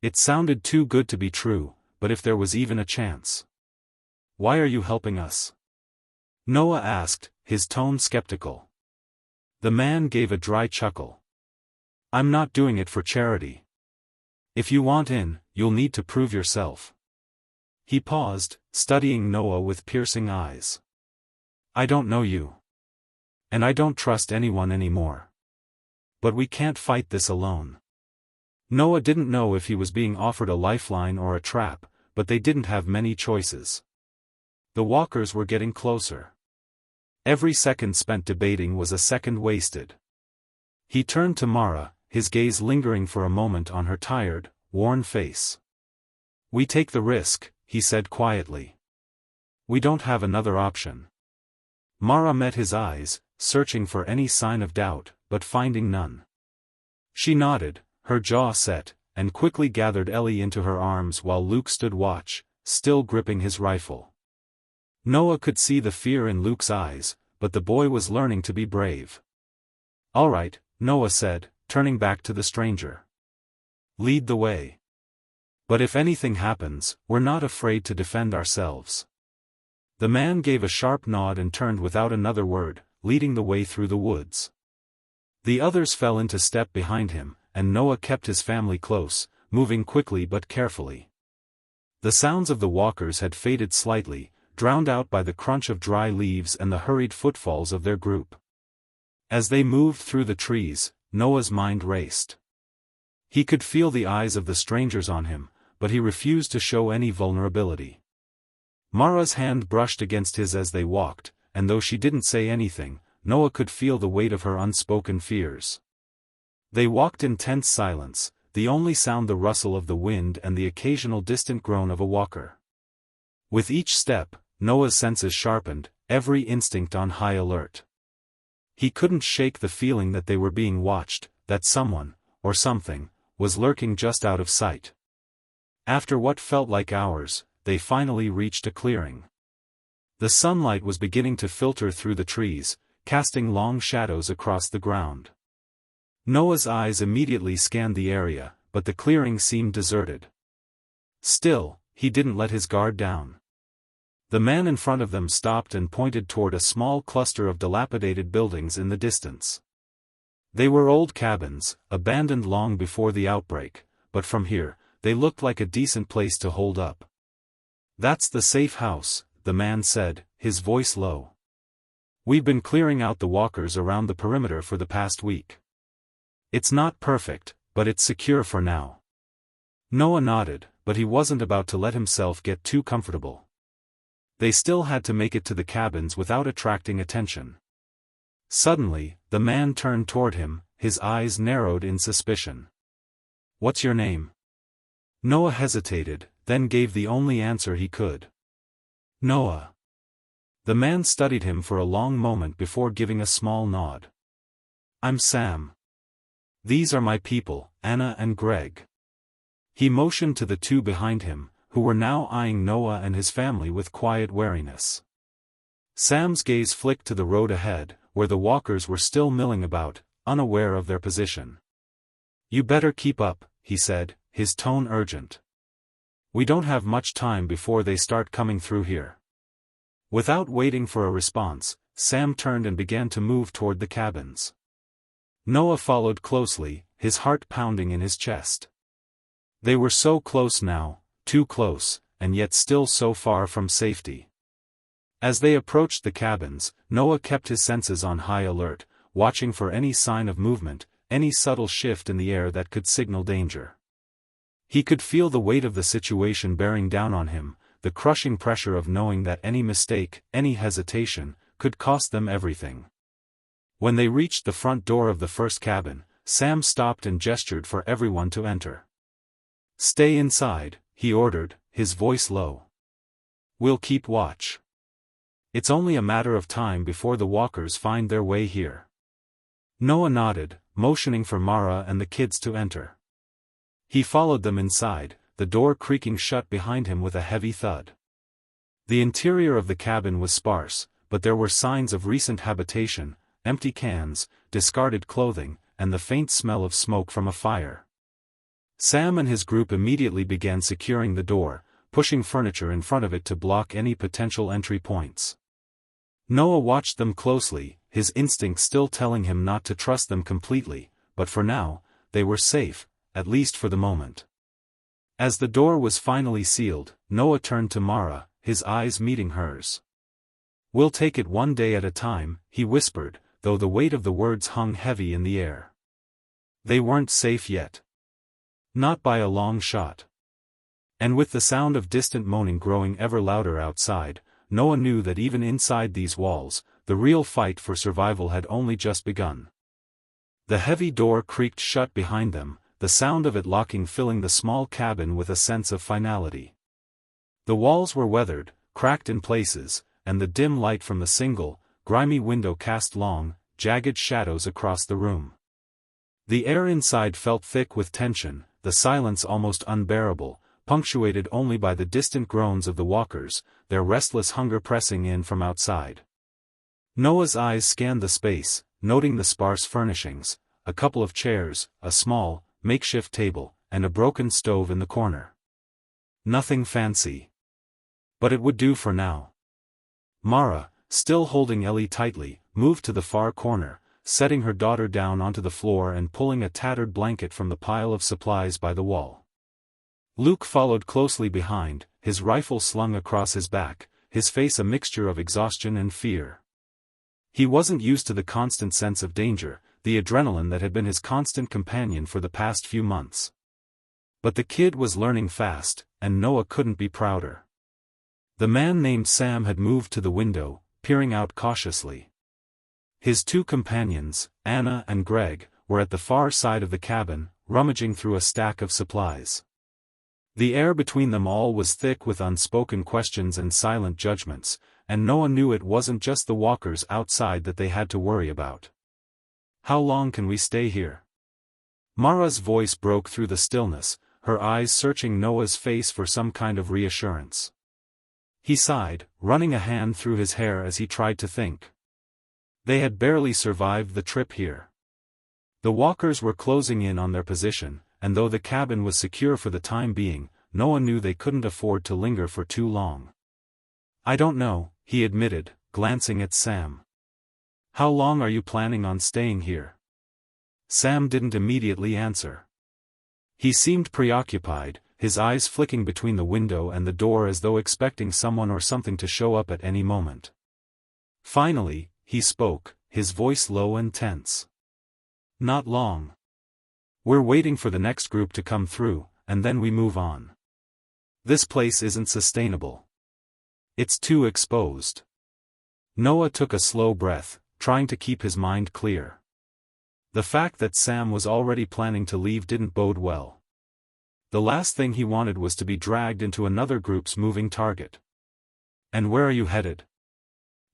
It sounded too good to be true, but if there was even a chance. "Why are you helping us?" Noah asked, his tone skeptical. The man gave a dry chuckle. "I'm not doing it for charity. If you want in, you'll need to prove yourself." He paused, studying Noah with piercing eyes. "I don't know you. And I don't trust anyone anymore. But we can't fight this alone." Noah didn't know if he was being offered a lifeline or a trap, but they didn't have many choices. The walkers were getting closer. Every second spent debating was a second wasted. He turned to Mara, his gaze lingering for a moment on her tired, worn face. "We take the risk," he said quietly. "We don't have another option." Mara met his eyes, searching for any sign of doubt, but finding none. She nodded, her jaw set, and quickly gathered Ellie into her arms while Luke stood watch, still gripping his rifle. Noah could see the fear in Luke's eyes, but the boy was learning to be brave. "All right," Noah said, turning back to the stranger. "Lead the way. But if anything happens, we're not afraid to defend ourselves." The man gave a sharp nod and turned without another word, leading the way through the woods. The others fell into step behind him, and Noah kept his family close, moving quickly but carefully. The sounds of the walkers had faded slightly, drowned out by the crunch of dry leaves and the hurried footfalls of their group. As they moved through the trees, Noah's mind raced. He could feel the eyes of the strangers on him, but he refused to show any vulnerability. Mara's hand brushed against his as they walked, and though she didn't say anything, Noah could feel the weight of her unspoken fears. They walked in tense silence, the only sound the rustle of the wind and the occasional distant groan of a walker. With each step, Noah's senses sharpened, every instinct on high alert. He couldn't shake the feeling that they were being watched, that someone, or something, was lurking just out of sight. After what felt like hours, they finally reached a clearing. The sunlight was beginning to filter through the trees, casting long shadows across the ground. Noah's eyes immediately scanned the area, but the clearing seemed deserted. Still, he didn't let his guard down. The man in front of them stopped and pointed toward a small cluster of dilapidated buildings in the distance. They were old cabins, abandoned long before the outbreak, but from here, they looked like a decent place to hold up. "That's the safe house," the man said, his voice low. "We've been clearing out the walkers around the perimeter for the past week. It's not perfect, but it's secure for now." Noah nodded, but he wasn't about to let himself get too comfortable. They still had to make it to the cabins without attracting attention. Suddenly, the man turned toward him, his eyes narrowed in suspicion. "What's your name?" Noah hesitated, then gave the only answer he could. "Noah." The man studied him for a long moment before giving a small nod. "I'm Sam. These are my people, Anna and Greg." He motioned to the two behind him, who were now eyeing Noah and his family with quiet wariness. Sam's gaze flicked to the road ahead, where the walkers were still milling about, unaware of their position. "You better keep up," he said, his tone urgent. "We don't have much time before they start coming through here." Without waiting for a response, Sam turned and began to move toward the cabins. Noah followed closely, his heart pounding in his chest. They were so close now, too close, and yet still so far from safety. As they approached the cabins, Noah kept his senses on high alert, watching for any sign of movement, any subtle shift in the air that could signal danger. He could feel the weight of the situation bearing down on him, the crushing pressure of knowing that any mistake, any hesitation, could cost them everything. When they reached the front door of the first cabin, Sam stopped and gestured for everyone to enter. "Stay inside," he ordered, his voice low. "We'll keep watch. It's only a matter of time before the walkers find their way here." Noah nodded, motioning for Mara and the kids to enter. He followed them inside, the door creaking shut behind him with a heavy thud. The interior of the cabin was sparse, but there were signs of recent habitation, empty cans, discarded clothing, and the faint smell of smoke from a fire. Sam and his group immediately began securing the door, pushing furniture in front of it to block any potential entry points. Noah watched them closely, his instinct still telling him not to trust them completely, but for now, they were safe, at least for the moment. As the door was finally sealed, Noah turned to Mara, his eyes meeting hers. "We'll take it one day at a time," he whispered, though the weight of the words hung heavy in the air. They weren't safe yet. Not by a long shot. And with the sound of distant moaning growing ever louder outside, Noah knew that even inside these walls, the real fight for survival had only just begun. The heavy door creaked shut behind them, the sound of it locking filling the small cabin with a sense of finality. The walls were weathered, cracked in places, and the dim light from the single, grimy window cast long, jagged shadows across the room. The air inside felt thick with tension, the silence almost unbearable, punctuated only by the distant groans of the walkers, their restless hunger pressing in from outside. Noah's eyes scanned the space, noting the sparse furnishings, a couple of chairs, a small, makeshift table, and a broken stove in the corner. Nothing fancy. But it would do for now. Mara, still holding Ellie tightly, moved to the far corner, setting her daughter down onto the floor and pulling a tattered blanket from the pile of supplies by the wall. Luke followed closely behind, his rifle slung across his back, his face a mixture of exhaustion and fear. He wasn't used to the constant sense of danger, the adrenaline that had been his constant companion for the past few months. But the kid was learning fast, and Noah couldn't be prouder. The man named Sam had moved to the window, peering out cautiously. His two companions, Anna and Greg, were at the far side of the cabin, rummaging through a stack of supplies. The air between them all was thick with unspoken questions and silent judgments, and Noah knew it wasn't just the walkers outside that they had to worry about. How long can we stay here? Mara's voice broke through the stillness, her eyes searching Noah's face for some kind of reassurance. He sighed, running a hand through his hair as he tried to think. They had barely survived the trip here. The walkers were closing in on their position, and though the cabin was secure for the time being, Noah knew they couldn't afford to linger for too long. I don't know, he admitted, glancing at Sam. How long are you planning on staying here? Sam didn't immediately answer. He seemed preoccupied, his eyes flicking between the window and the door as though expecting someone or something to show up at any moment. Finally, he spoke, his voice low and tense. Not long. We're waiting for the next group to come through, and then we move on. This place isn't sustainable. It's too exposed. Noah took a slow breath, trying to keep his mind clear. The fact that Sam was already planning to leave didn't bode well. The last thing he wanted was to be dragged into another group's moving target. And where are you headed?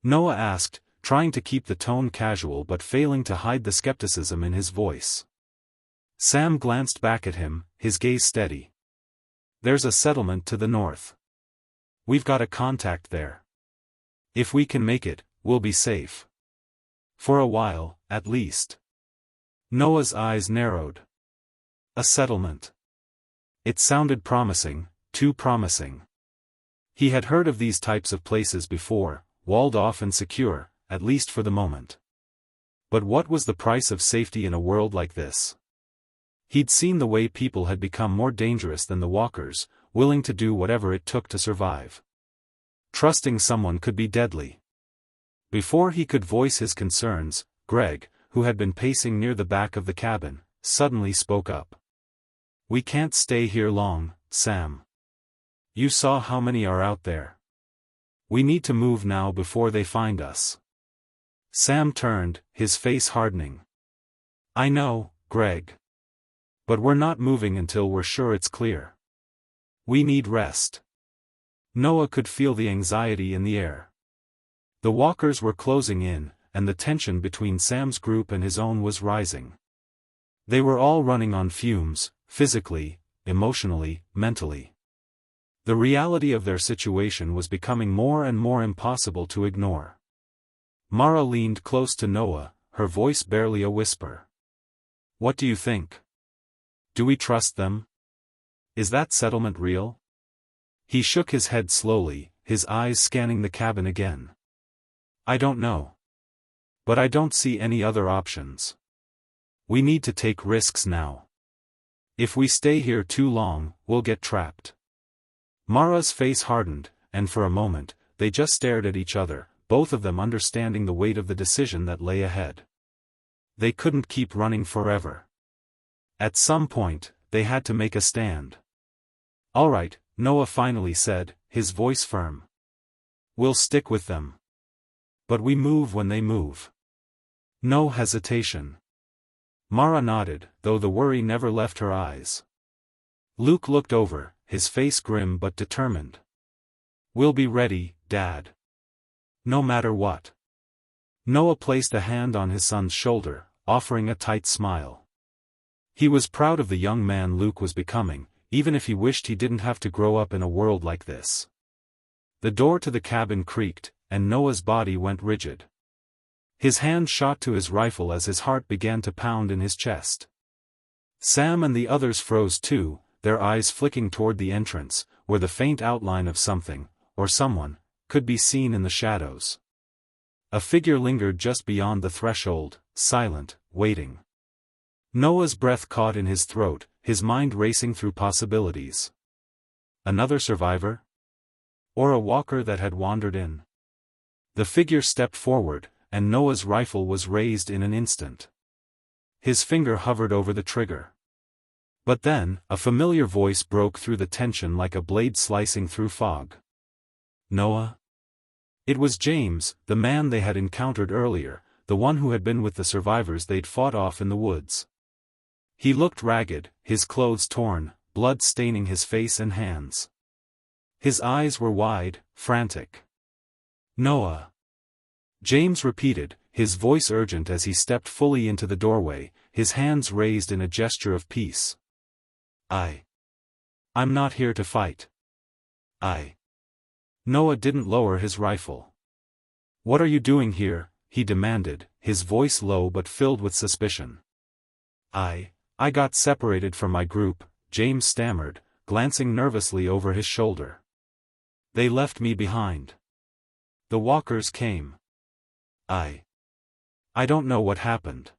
Noah asked, trying to keep the tone casual but failing to hide the skepticism in his voice. Sam glanced back at him, his gaze steady. There's a settlement to the north. We've got a contact there. If we can make it, we'll be safe. For a while, at least. Noah's eyes narrowed. A settlement. It sounded promising, too promising. He had heard of these types of places before, walled off and secure, at least for the moment. But what was the price of safety in a world like this? He'd seen the way people had become more dangerous than the walkers, willing to do whatever it took to survive. Trusting someone could be deadly. Before he could voice his concerns, Greg, who had been pacing near the back of the cabin, suddenly spoke up. We can't stay here long, Sam. You saw how many are out there. We need to move now before they find us. Sam turned, his face hardening. I know, Greg. But we're not moving until we're sure it's clear. We need rest. Noah could feel the anxiety in the air. The walkers were closing in, and the tension between Sam's group and his own was rising. They were all running on fumes, physically, emotionally, mentally. The reality of their situation was becoming more and more impossible to ignore. Mara leaned close to Noah, her voice barely a whisper. What do you think? Do we trust them? Is that settlement real? He shook his head slowly, his eyes scanning the cabin again. I don't know. But I don't see any other options. We need to take risks now. If we stay here too long, we'll get trapped. Mara's face hardened, and for a moment, they just stared at each other, both of them understanding the weight of the decision that lay ahead. They couldn't keep running forever. At some point, they had to make a stand. All right, Noah finally said, his voice firm. We'll stick with them. But we move when they move. No hesitation. Mara nodded, though the worry never left her eyes. Luke looked over, his face grim but determined. We'll be ready, Dad. No matter what. Noah placed a hand on his son's shoulder, offering a tight smile. He was proud of the young man Luke was becoming, even if he wished he didn't have to grow up in a world like this. The door to the cabin creaked, and Noah's body went rigid. His hand shot to his rifle as his heart began to pound in his chest. Sam and the others froze too, their eyes flicking toward the entrance, where the faint outline of something, or someone, could be seen in the shadows. A figure lingered just beyond the threshold, silent, waiting. Noah's breath caught in his throat, his mind racing through possibilities. Another survivor? Or a walker that had wandered in? The figure stepped forward, and Noah's rifle was raised in an instant. His finger hovered over the trigger. But then, a familiar voice broke through the tension like a blade slicing through fog. Noah? It was James, the man they had encountered earlier, the one who had been with the survivors they'd fought off in the woods. He looked ragged, his clothes torn, blood staining his face and hands. His eyes were wide, frantic. "Noah!" James repeated, his voice urgent as he stepped fully into the doorway, his hands raised in a gesture of peace. I'm not here to fight. Noah didn't lower his rifle. "What are you doing here?" he demanded, his voice low but filled with suspicion. I got separated from my group," James stammered, glancing nervously over his shoulder. "They left me behind. The walkers came. I don't know what happened."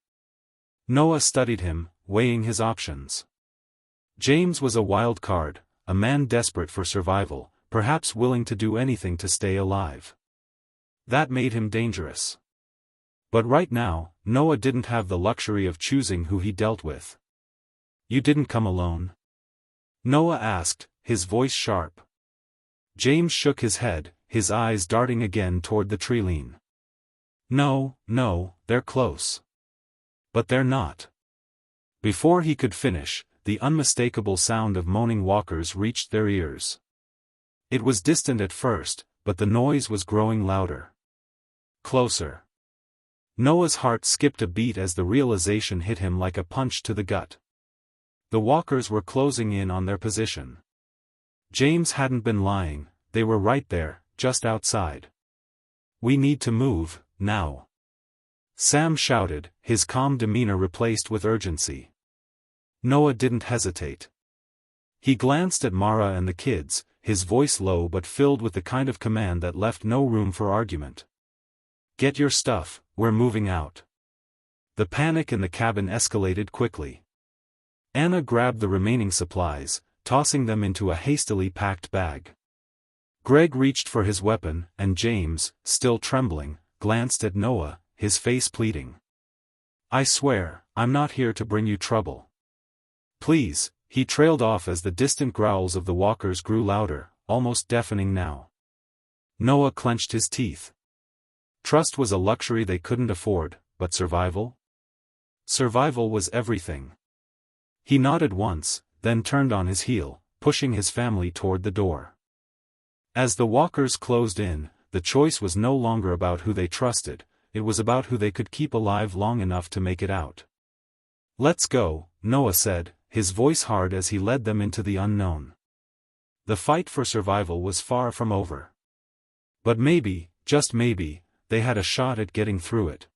Noah studied him, weighing his options. James was a wild card, a man desperate for survival, perhaps willing to do anything to stay alive. That made him dangerous. But right now, Noah didn't have the luxury of choosing who he dealt with. "You didn't come alone?" Noah asked, his voice sharp. James shook his head, his eyes darting again toward the treeline. No, they're close. But they're not." Before he could finish, the unmistakable sound of moaning walkers reached their ears. It was distant at first, but the noise was growing louder. Closer. Noah's heart skipped a beat as the realization hit him like a punch to the gut. The walkers were closing in on their position. James hadn't been lying, they were right there, just outside. "We need to move, now," Sam shouted, his calm demeanor replaced with urgency. Noah didn't hesitate. He glanced at Mara and the kids, his voice low but filled with the kind of command that left no room for argument. "Get your stuff, we're moving out." The panic in the cabin escalated quickly. Anna grabbed the remaining supplies, tossing them into a hastily packed bag. Greg reached for his weapon, and James, still trembling, glanced at Noah, his face pleading. "I swear, I'm not here to bring you trouble. Please." He trailed off as the distant growls of the walkers grew louder, almost deafening now. Noah clenched his teeth. Trust was a luxury they couldn't afford, but survival? Survival was everything. He nodded once, then turned on his heel, pushing his family toward the door. As the walkers closed in, the choice was no longer about who they trusted, it was about who they could keep alive long enough to make it out. "Let's go," Noah said, his voice hard as he led them into the unknown. The fight for survival was far from over. But maybe, just maybe, they had a shot at getting through it.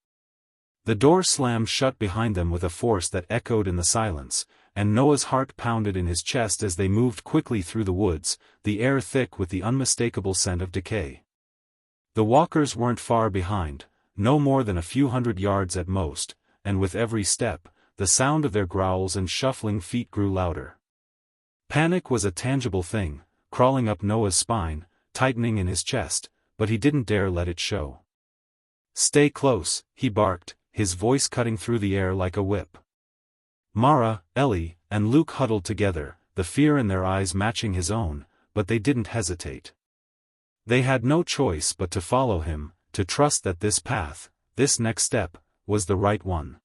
The door slammed shut behind them with a force that echoed in the silence, and Noah's heart pounded in his chest as they moved quickly through the woods, the air thick with the unmistakable scent of decay. The walkers weren't far behind, no more than a few hundred yards at most, and with every step, the sound of their growls and shuffling feet grew louder. Panic was a tangible thing, crawling up Noah's spine, tightening in his chest, but he didn't dare let it show. "Stay close," he barked, his voice cutting through the air like a whip. Mara, Ellie, and Luke huddled together, the fear in their eyes matching his own, but they didn't hesitate. They had no choice but to follow him, to trust that this path, this next step, was the right one.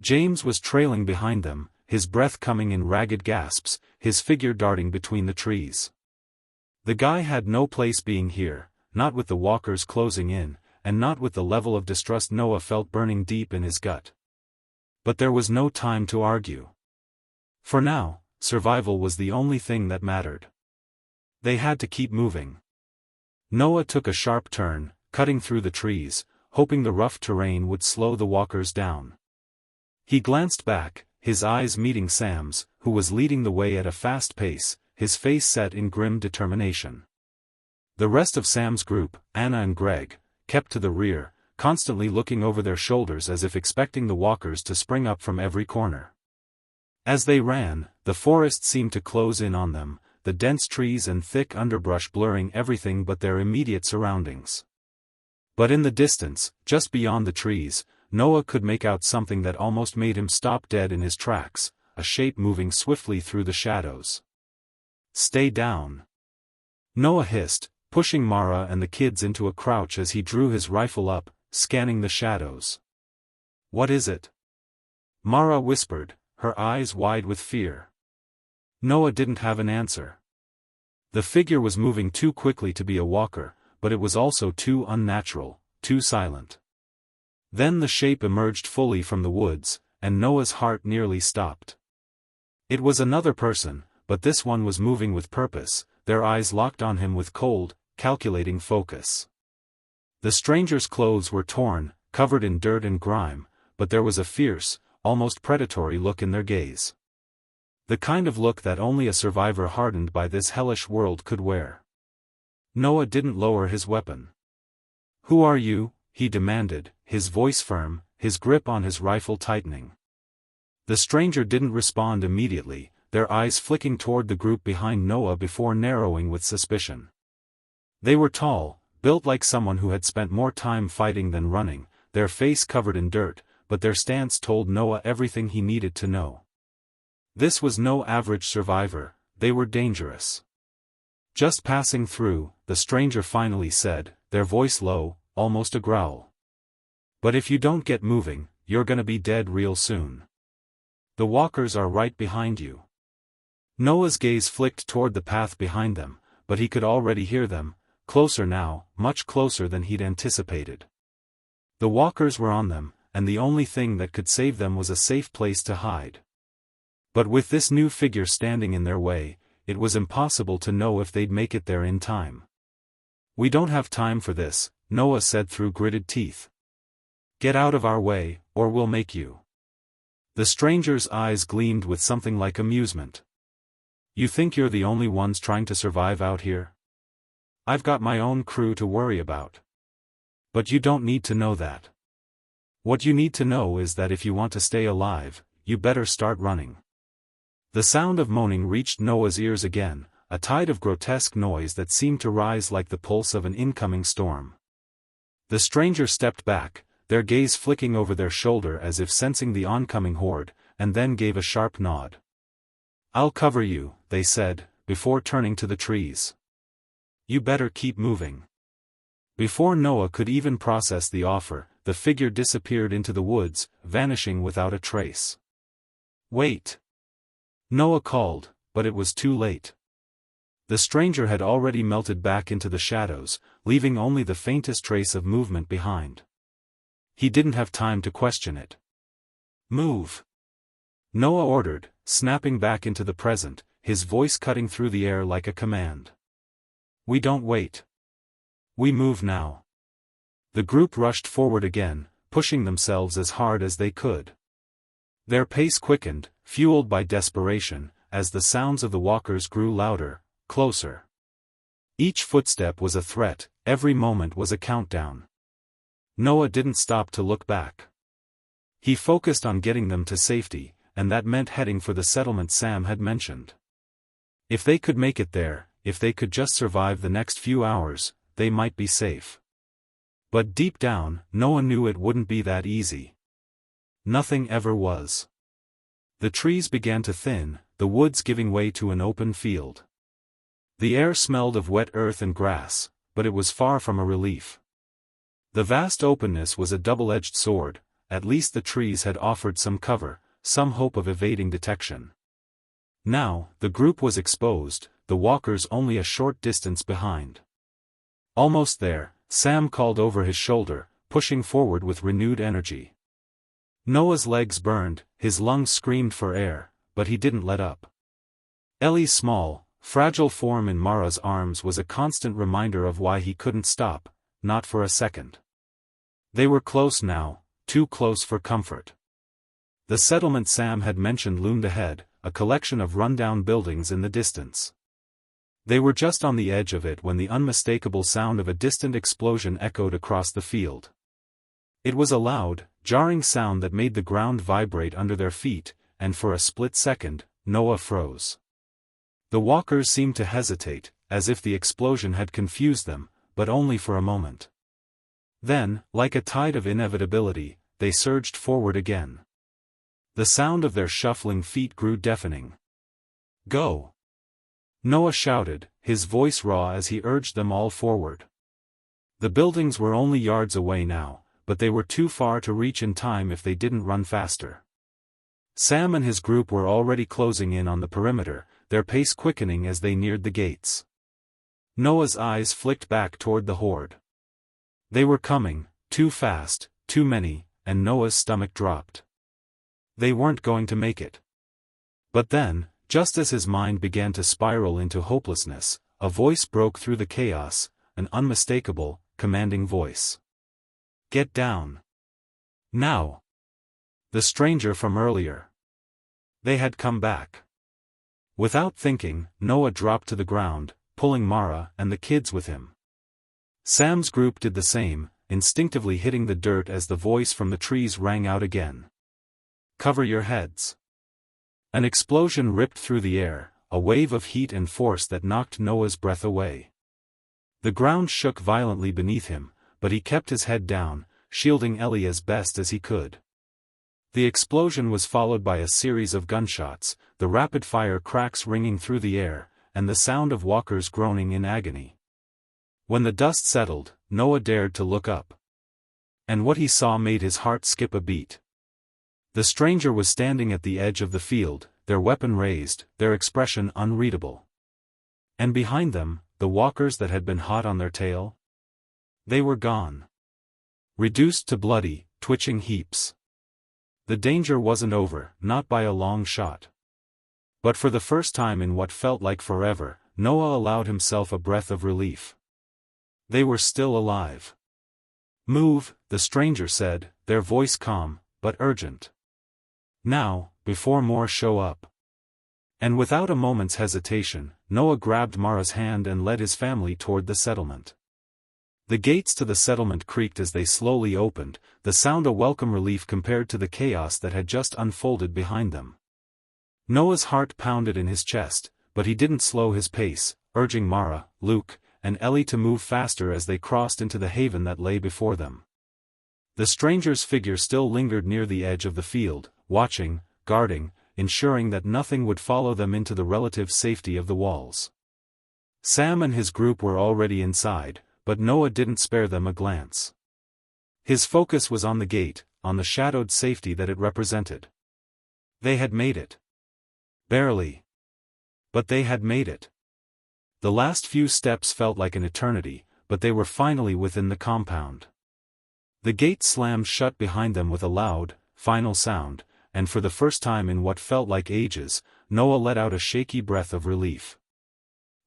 James was trailing behind them, his breath coming in ragged gasps, his figure darting between the trees. The guy had no place being here, not with the walkers closing in, and not with the level of distrust Noah felt burning deep in his gut. But there was no time to argue. For now, survival was the only thing that mattered. They had to keep moving. Noah took a sharp turn, cutting through the trees, hoping the rough terrain would slow the walkers down. He glanced back, his eyes meeting Sam's, who was leading the way at a fast pace, his face set in grim determination. The rest of Sam's group, Anna and Greg, kept to the rear, constantly looking over their shoulders as if expecting the walkers to spring up from every corner. As they ran, the forest seemed to close in on them, the dense trees and thick underbrush blurring everything but their immediate surroundings. But in the distance, just beyond the trees, Noah could make out something that almost made him stop dead in his tracks, a shape moving swiftly through the shadows. "Stay down," Noah hissed, pushing Mara and the kids into a crouch as he drew his rifle up, scanning the shadows. "What is it?" Mara whispered, her eyes wide with fear. Noah didn't have an answer. The figure was moving too quickly to be a walker, but it was also too unnatural, too silent. Then the shape emerged fully from the woods, and Noah's heart nearly stopped. It was another person, but this one was moving with purpose, their eyes locked on him with cold, calculating focus. The stranger's clothes were torn, covered in dirt and grime, but there was a fierce, almost predatory look in their gaze. The kind of look that only a survivor hardened by this hellish world could wear. Noah didn't lower his weapon. "Who are you?" he demanded, his voice firm, his grip on his rifle tightening. The stranger didn't respond immediately, their eyes flicking toward the group behind Noah before narrowing with suspicion. They were tall, built like someone who had spent more time fighting than running, their face covered in dirt, but their stance told Noah everything he needed to know. This was no average survivor, they were dangerous. "Just passing through," the stranger finally said, their voice low, almost a growl. "But if you don't get moving, you're gonna be dead real soon. The walkers are right behind you." Noah's gaze flicked toward the path behind them, but he could already hear them, closer now, much closer than he'd anticipated. The walkers were on them, and the only thing that could save them was a safe place to hide. But with this new figure standing in their way, it was impossible to know if they'd make it there in time. "We don't have time for this," Noah said through gritted teeth. "Get out of our way, or we'll make you." The stranger's eyes gleamed with something like amusement. "You think you're the only ones trying to survive out here? I've got my own crew to worry about. But you don't need to know that. What you need to know is that if you want to stay alive, you better start running." The sound of moaning reached Noah's ears again, a tide of grotesque noise that seemed to rise like the pulse of an incoming storm. The stranger stepped back, their gaze flicking over their shoulder as if sensing the oncoming horde, and then gave a sharp nod. "I'll cover you," they said, before turning to the trees. "You better keep moving." Before Noah could even process the offer, the figure disappeared into the woods, vanishing without a trace. "Wait!" Noah called, but it was too late. The stranger had already melted back into the shadows, leaving only the faintest trace of movement behind. He didn't have time to question it. "Move!" Noah ordered, snapping back into the present, his voice cutting through the air like a command. "We don't wait. We move now." The group rushed forward again, pushing themselves as hard as they could. Their pace quickened, fueled by desperation, as the sounds of the walkers grew louder, closer. Each footstep was a threat, every moment was a countdown. Noah didn't stop to look back. He focused on getting them to safety, and that meant heading for the settlement Sam had mentioned. If they could make it there, if they could just survive the next few hours, they might be safe. But deep down, Noah knew it wouldn't be that easy. Nothing ever was. The trees began to thin, the woods giving way to an open field. The air smelled of wet earth and grass, but it was far from a relief. The vast openness was a double-edged sword, at least the trees had offered some cover, some hope of evading detection. Now, the group was exposed, the walkers only a short distance behind. Almost there, Sam called over his shoulder, pushing forward with renewed energy. Noah's legs burned, his lungs screamed for air, but he didn't let up. Ellie's small, fragile form in Mara's arms was a constant reminder of why he couldn't stop, not for a second. They were close now, too close for comfort. The settlement Sam had mentioned loomed ahead, a collection of rundown buildings in the distance. They were just on the edge of it when the unmistakable sound of a distant explosion echoed across the field. It was a loud, jarring sound that made the ground vibrate under their feet, and for a split second, Noah froze. The walkers seemed to hesitate, as if the explosion had confused them, but only for a moment. Then, like a tide of inevitability, they surged forward again. The sound of their shuffling feet grew deafening. "Go!" Noah shouted, his voice raw as he urged them all forward. The buildings were only yards away now, but they were too far to reach in time if they didn't run faster. Sam and his group were already closing in on the perimeter, their pace quickening as they neared the gates. Noah's eyes flicked back toward the horde. They were coming, too fast, too many, and Noah's stomach dropped. They weren't going to make it. But then, just as his mind began to spiral into hopelessness, a voice broke through the chaos, an unmistakable, commanding voice. "Get down. Now." The stranger from earlier. They had come back. Without thinking, Noah dropped to the ground, pulling Mara and the kids with him. Sam's group did the same, instinctively hitting the dirt as the voice from the trees rang out again. "Cover your heads." An explosion ripped through the air, a wave of heat and force that knocked Noah's breath away. The ground shook violently beneath him, but he kept his head down, shielding Ellie as best as he could. The explosion was followed by a series of gunshots, the rapid-fire cracks ringing through the air, and the sound of walkers groaning in agony. When the dust settled, Noah dared to look up. And what he saw made his heart skip a beat. The stranger was standing at the edge of the field, their weapon raised, their expression unreadable. And behind them, the walkers that had been hot on their tail? They were gone. Reduced to bloody, twitching heaps. The danger wasn't over, not by a long shot. But for the first time in what felt like forever, Noah allowed himself a breath of relief. They were still alive. "Move," the stranger said, their voice calm, but urgent. "Now, before more show up." And without a moment's hesitation, Noah grabbed Mara's hand and led his family toward the settlement. The gates to the settlement creaked as they slowly opened, the sound a welcome relief compared to the chaos that had just unfolded behind them. Noah's heart pounded in his chest, but he didn't slow his pace, urging Mara, Luke, and Ellie to move faster as they crossed into the haven that lay before them. The stranger's figure still lingered near the edge of the field, watching, guarding, ensuring that nothing would follow them into the relative safety of the walls. Sam and his group were already inside, but Noah didn't spare them a glance. His focus was on the gate, on the shadowed safety that it represented. They had made it. Barely. But they had made it. The last few steps felt like an eternity, but they were finally within the compound. The gate slammed shut behind them with a loud, final sound, and for the first time in what felt like ages, Noah let out a shaky breath of relief.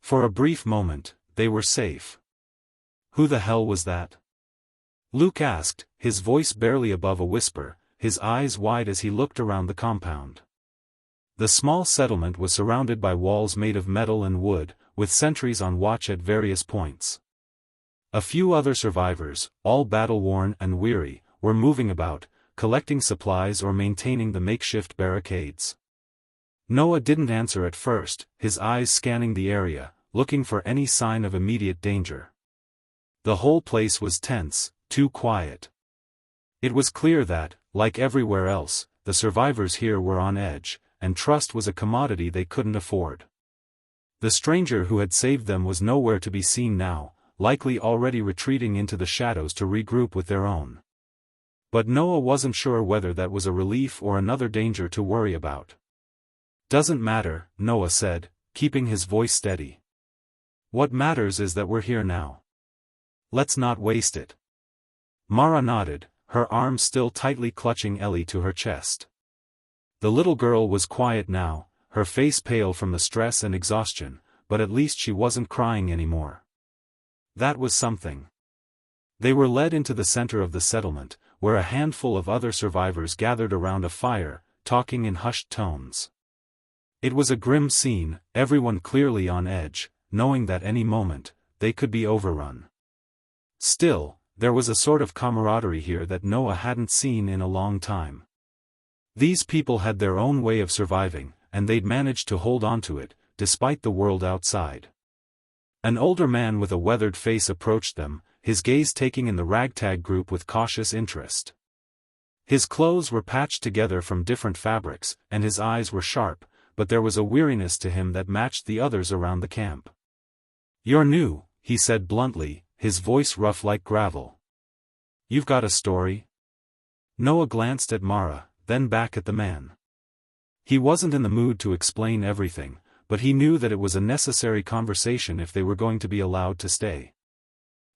For a brief moment, they were safe. "Who the hell was that?" Luke asked, his voice barely above a whisper, his eyes wide as he looked around the compound. The small settlement was surrounded by walls made of metal and wood, with sentries on watch at various points. A few other survivors, all battle-worn and weary, were moving about, collecting supplies or maintaining the makeshift barricades. Noah didn't answer at first, his eyes scanning the area, looking for any sign of immediate danger. The whole place was tense, too quiet. It was clear that, like everywhere else, the survivors here were on edge, and trust was a commodity they couldn't afford. The stranger who had saved them was nowhere to be seen now, likely already retreating into the shadows to regroup with their own. But Noah wasn't sure whether that was a relief or another danger to worry about. "Doesn't matter," Noah said, keeping his voice steady. "What matters is that we're here now. Let's not waste it." Mara nodded, her arms still tightly clutching Ellie to her chest. The little girl was quiet now, her face pale from the stress and exhaustion, but at least she wasn't crying anymore. That was something. They were led into the center of the settlement, where a handful of other survivors gathered around a fire, talking in hushed tones. It was a grim scene, everyone clearly on edge, knowing that any moment, they could be overrun. Still, there was a sort of camaraderie here that Noah hadn't seen in a long time. These people had their own way of surviving, and they'd managed to hold on to it, despite the world outside. An older man with a weathered face approached them, his gaze taking in the ragtag group with cautious interest. His clothes were patched together from different fabrics, and his eyes were sharp, but there was a weariness to him that matched the others around the camp. "You're new," he said bluntly, his voice rough like gravel. "You've got a story?" Noah glanced at Mara, then back at the man. He wasn't in the mood to explain everything, but he knew that it was a necessary conversation if they were going to be allowed to stay.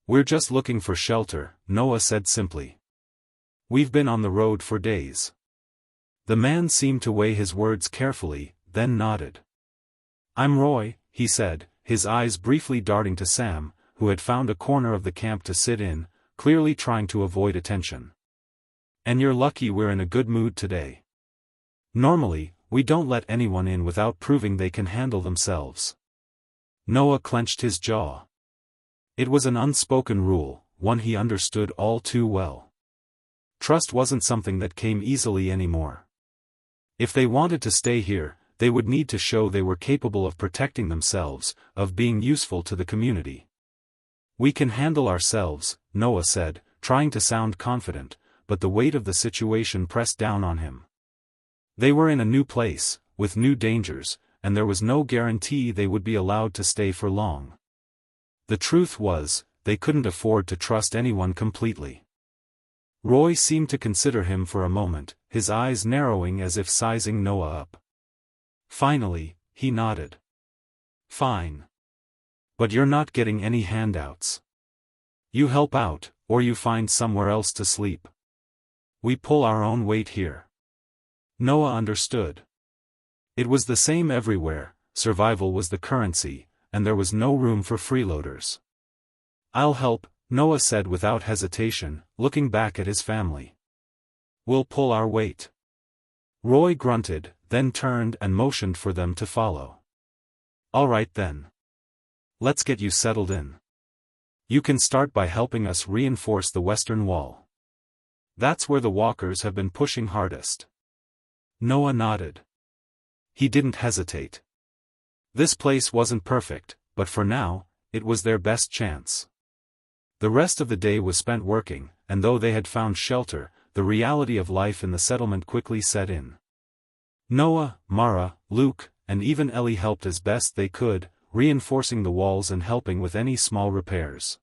"We're just looking for shelter," Noah said simply. "We've been on the road for days." The man seemed to weigh his words carefully, then nodded. "I'm Roy," he said, his eyes briefly darting to Sam, who had found a corner of the camp to sit in, clearly trying to avoid attention. "And you're lucky we're in a good mood today. Normally, we don't let anyone in without proving they can handle themselves." Noah clenched his jaw. It was an unspoken rule, one he understood all too well. Trust wasn't something that came easily anymore. If they wanted to stay here, they would need to show they were capable of protecting themselves, of being useful to the community. "We can handle ourselves," Noah said, trying to sound confident, but the weight of the situation pressed down on him. They were in a new place, with new dangers, and there was no guarantee they would be allowed to stay for long. The truth was, they couldn't afford to trust anyone completely. Roy seemed to consider him for a moment, his eyes narrowing as if sizing Noah up. Finally, he nodded. "Fine. But you're not getting any handouts. You help out, or you find somewhere else to sleep. We pull our own weight here." Noah understood. It was the same everywhere, survival was the currency, and there was no room for freeloaders. "I'll help," Noah said without hesitation, looking back at his family. "We'll pull our weight." Roy grunted, then turned and motioned for them to follow. "All right then. Let's get you settled in. You can start by helping us reinforce the western wall. That's where the walkers have been pushing hardest." Noah nodded. He didn't hesitate. This place wasn't perfect, but for now, it was their best chance. The rest of the day was spent working, and though they had found shelter, the reality of life in the settlement quickly set in. Noah, Mara, Luke, and even Ellie helped as best they could, reinforcing the walls and helping with any small repairs.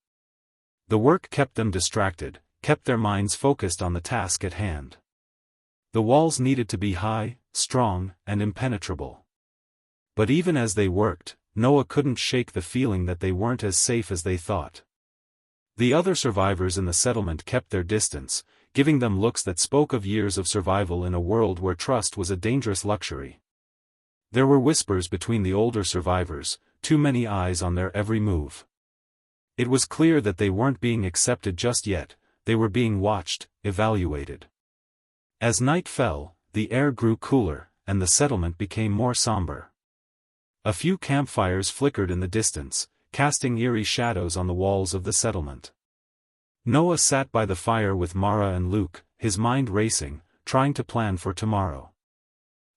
The work kept them distracted, kept their minds focused on the task at hand. The walls needed to be high, strong, and impenetrable. But even as they worked, Noah couldn't shake the feeling that they weren't as safe as they thought. The other survivors in the settlement kept their distance, giving them looks that spoke of years of survival in a world where trust was a dangerous luxury. There were whispers between the older survivors, too many eyes on their every move. It was clear that they weren't being accepted just yet, they were being watched, evaluated. As night fell, the air grew cooler, and the settlement became more somber. A few campfires flickered in the distance, casting eerie shadows on the walls of the settlement. Noah sat by the fire with Mara and Luke, his mind racing, trying to plan for tomorrow.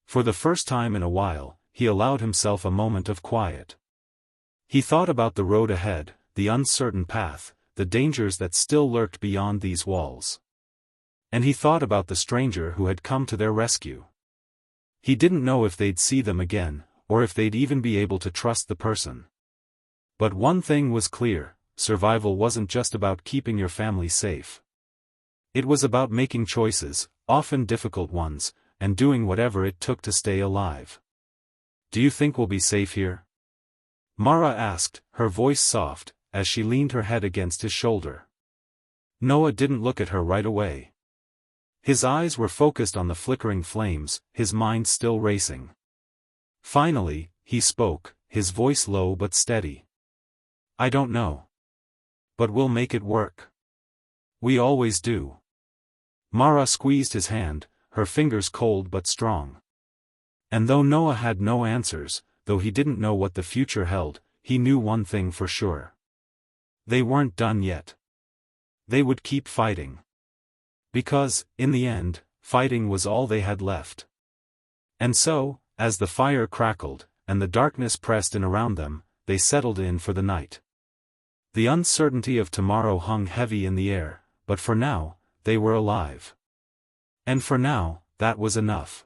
For the first time in a while, he allowed himself a moment of quiet. He thought about the road ahead, the uncertain path, the dangers that still lurked beyond these walls. And he thought about the stranger who had come to their rescue. He didn't know if they'd see them again, or if they'd even be able to trust the person. But one thing was clear, survival wasn't just about keeping your family safe. It was about making choices, often difficult ones, and doing whatever it took to stay alive. "Do you think we'll be safe here?" Mara asked, her voice soft, as she leaned her head against his shoulder. Noah didn't look at her right away. His eyes were focused on the flickering flames, his mind still racing. Finally, he spoke, his voice low but steady. "I don't know. But we'll make it work. We always do." Mara squeezed his hand, her fingers cold but strong. And though Noah had no answers, though he didn't know what the future held, he knew one thing for sure. They weren't done yet. They would keep fighting. Because, in the end, fighting was all they had left. And so, as the fire crackled, and the darkness pressed in around them, they settled in for the night. The uncertainty of tomorrow hung heavy in the air, but for now, they were alive. And for now, that was enough.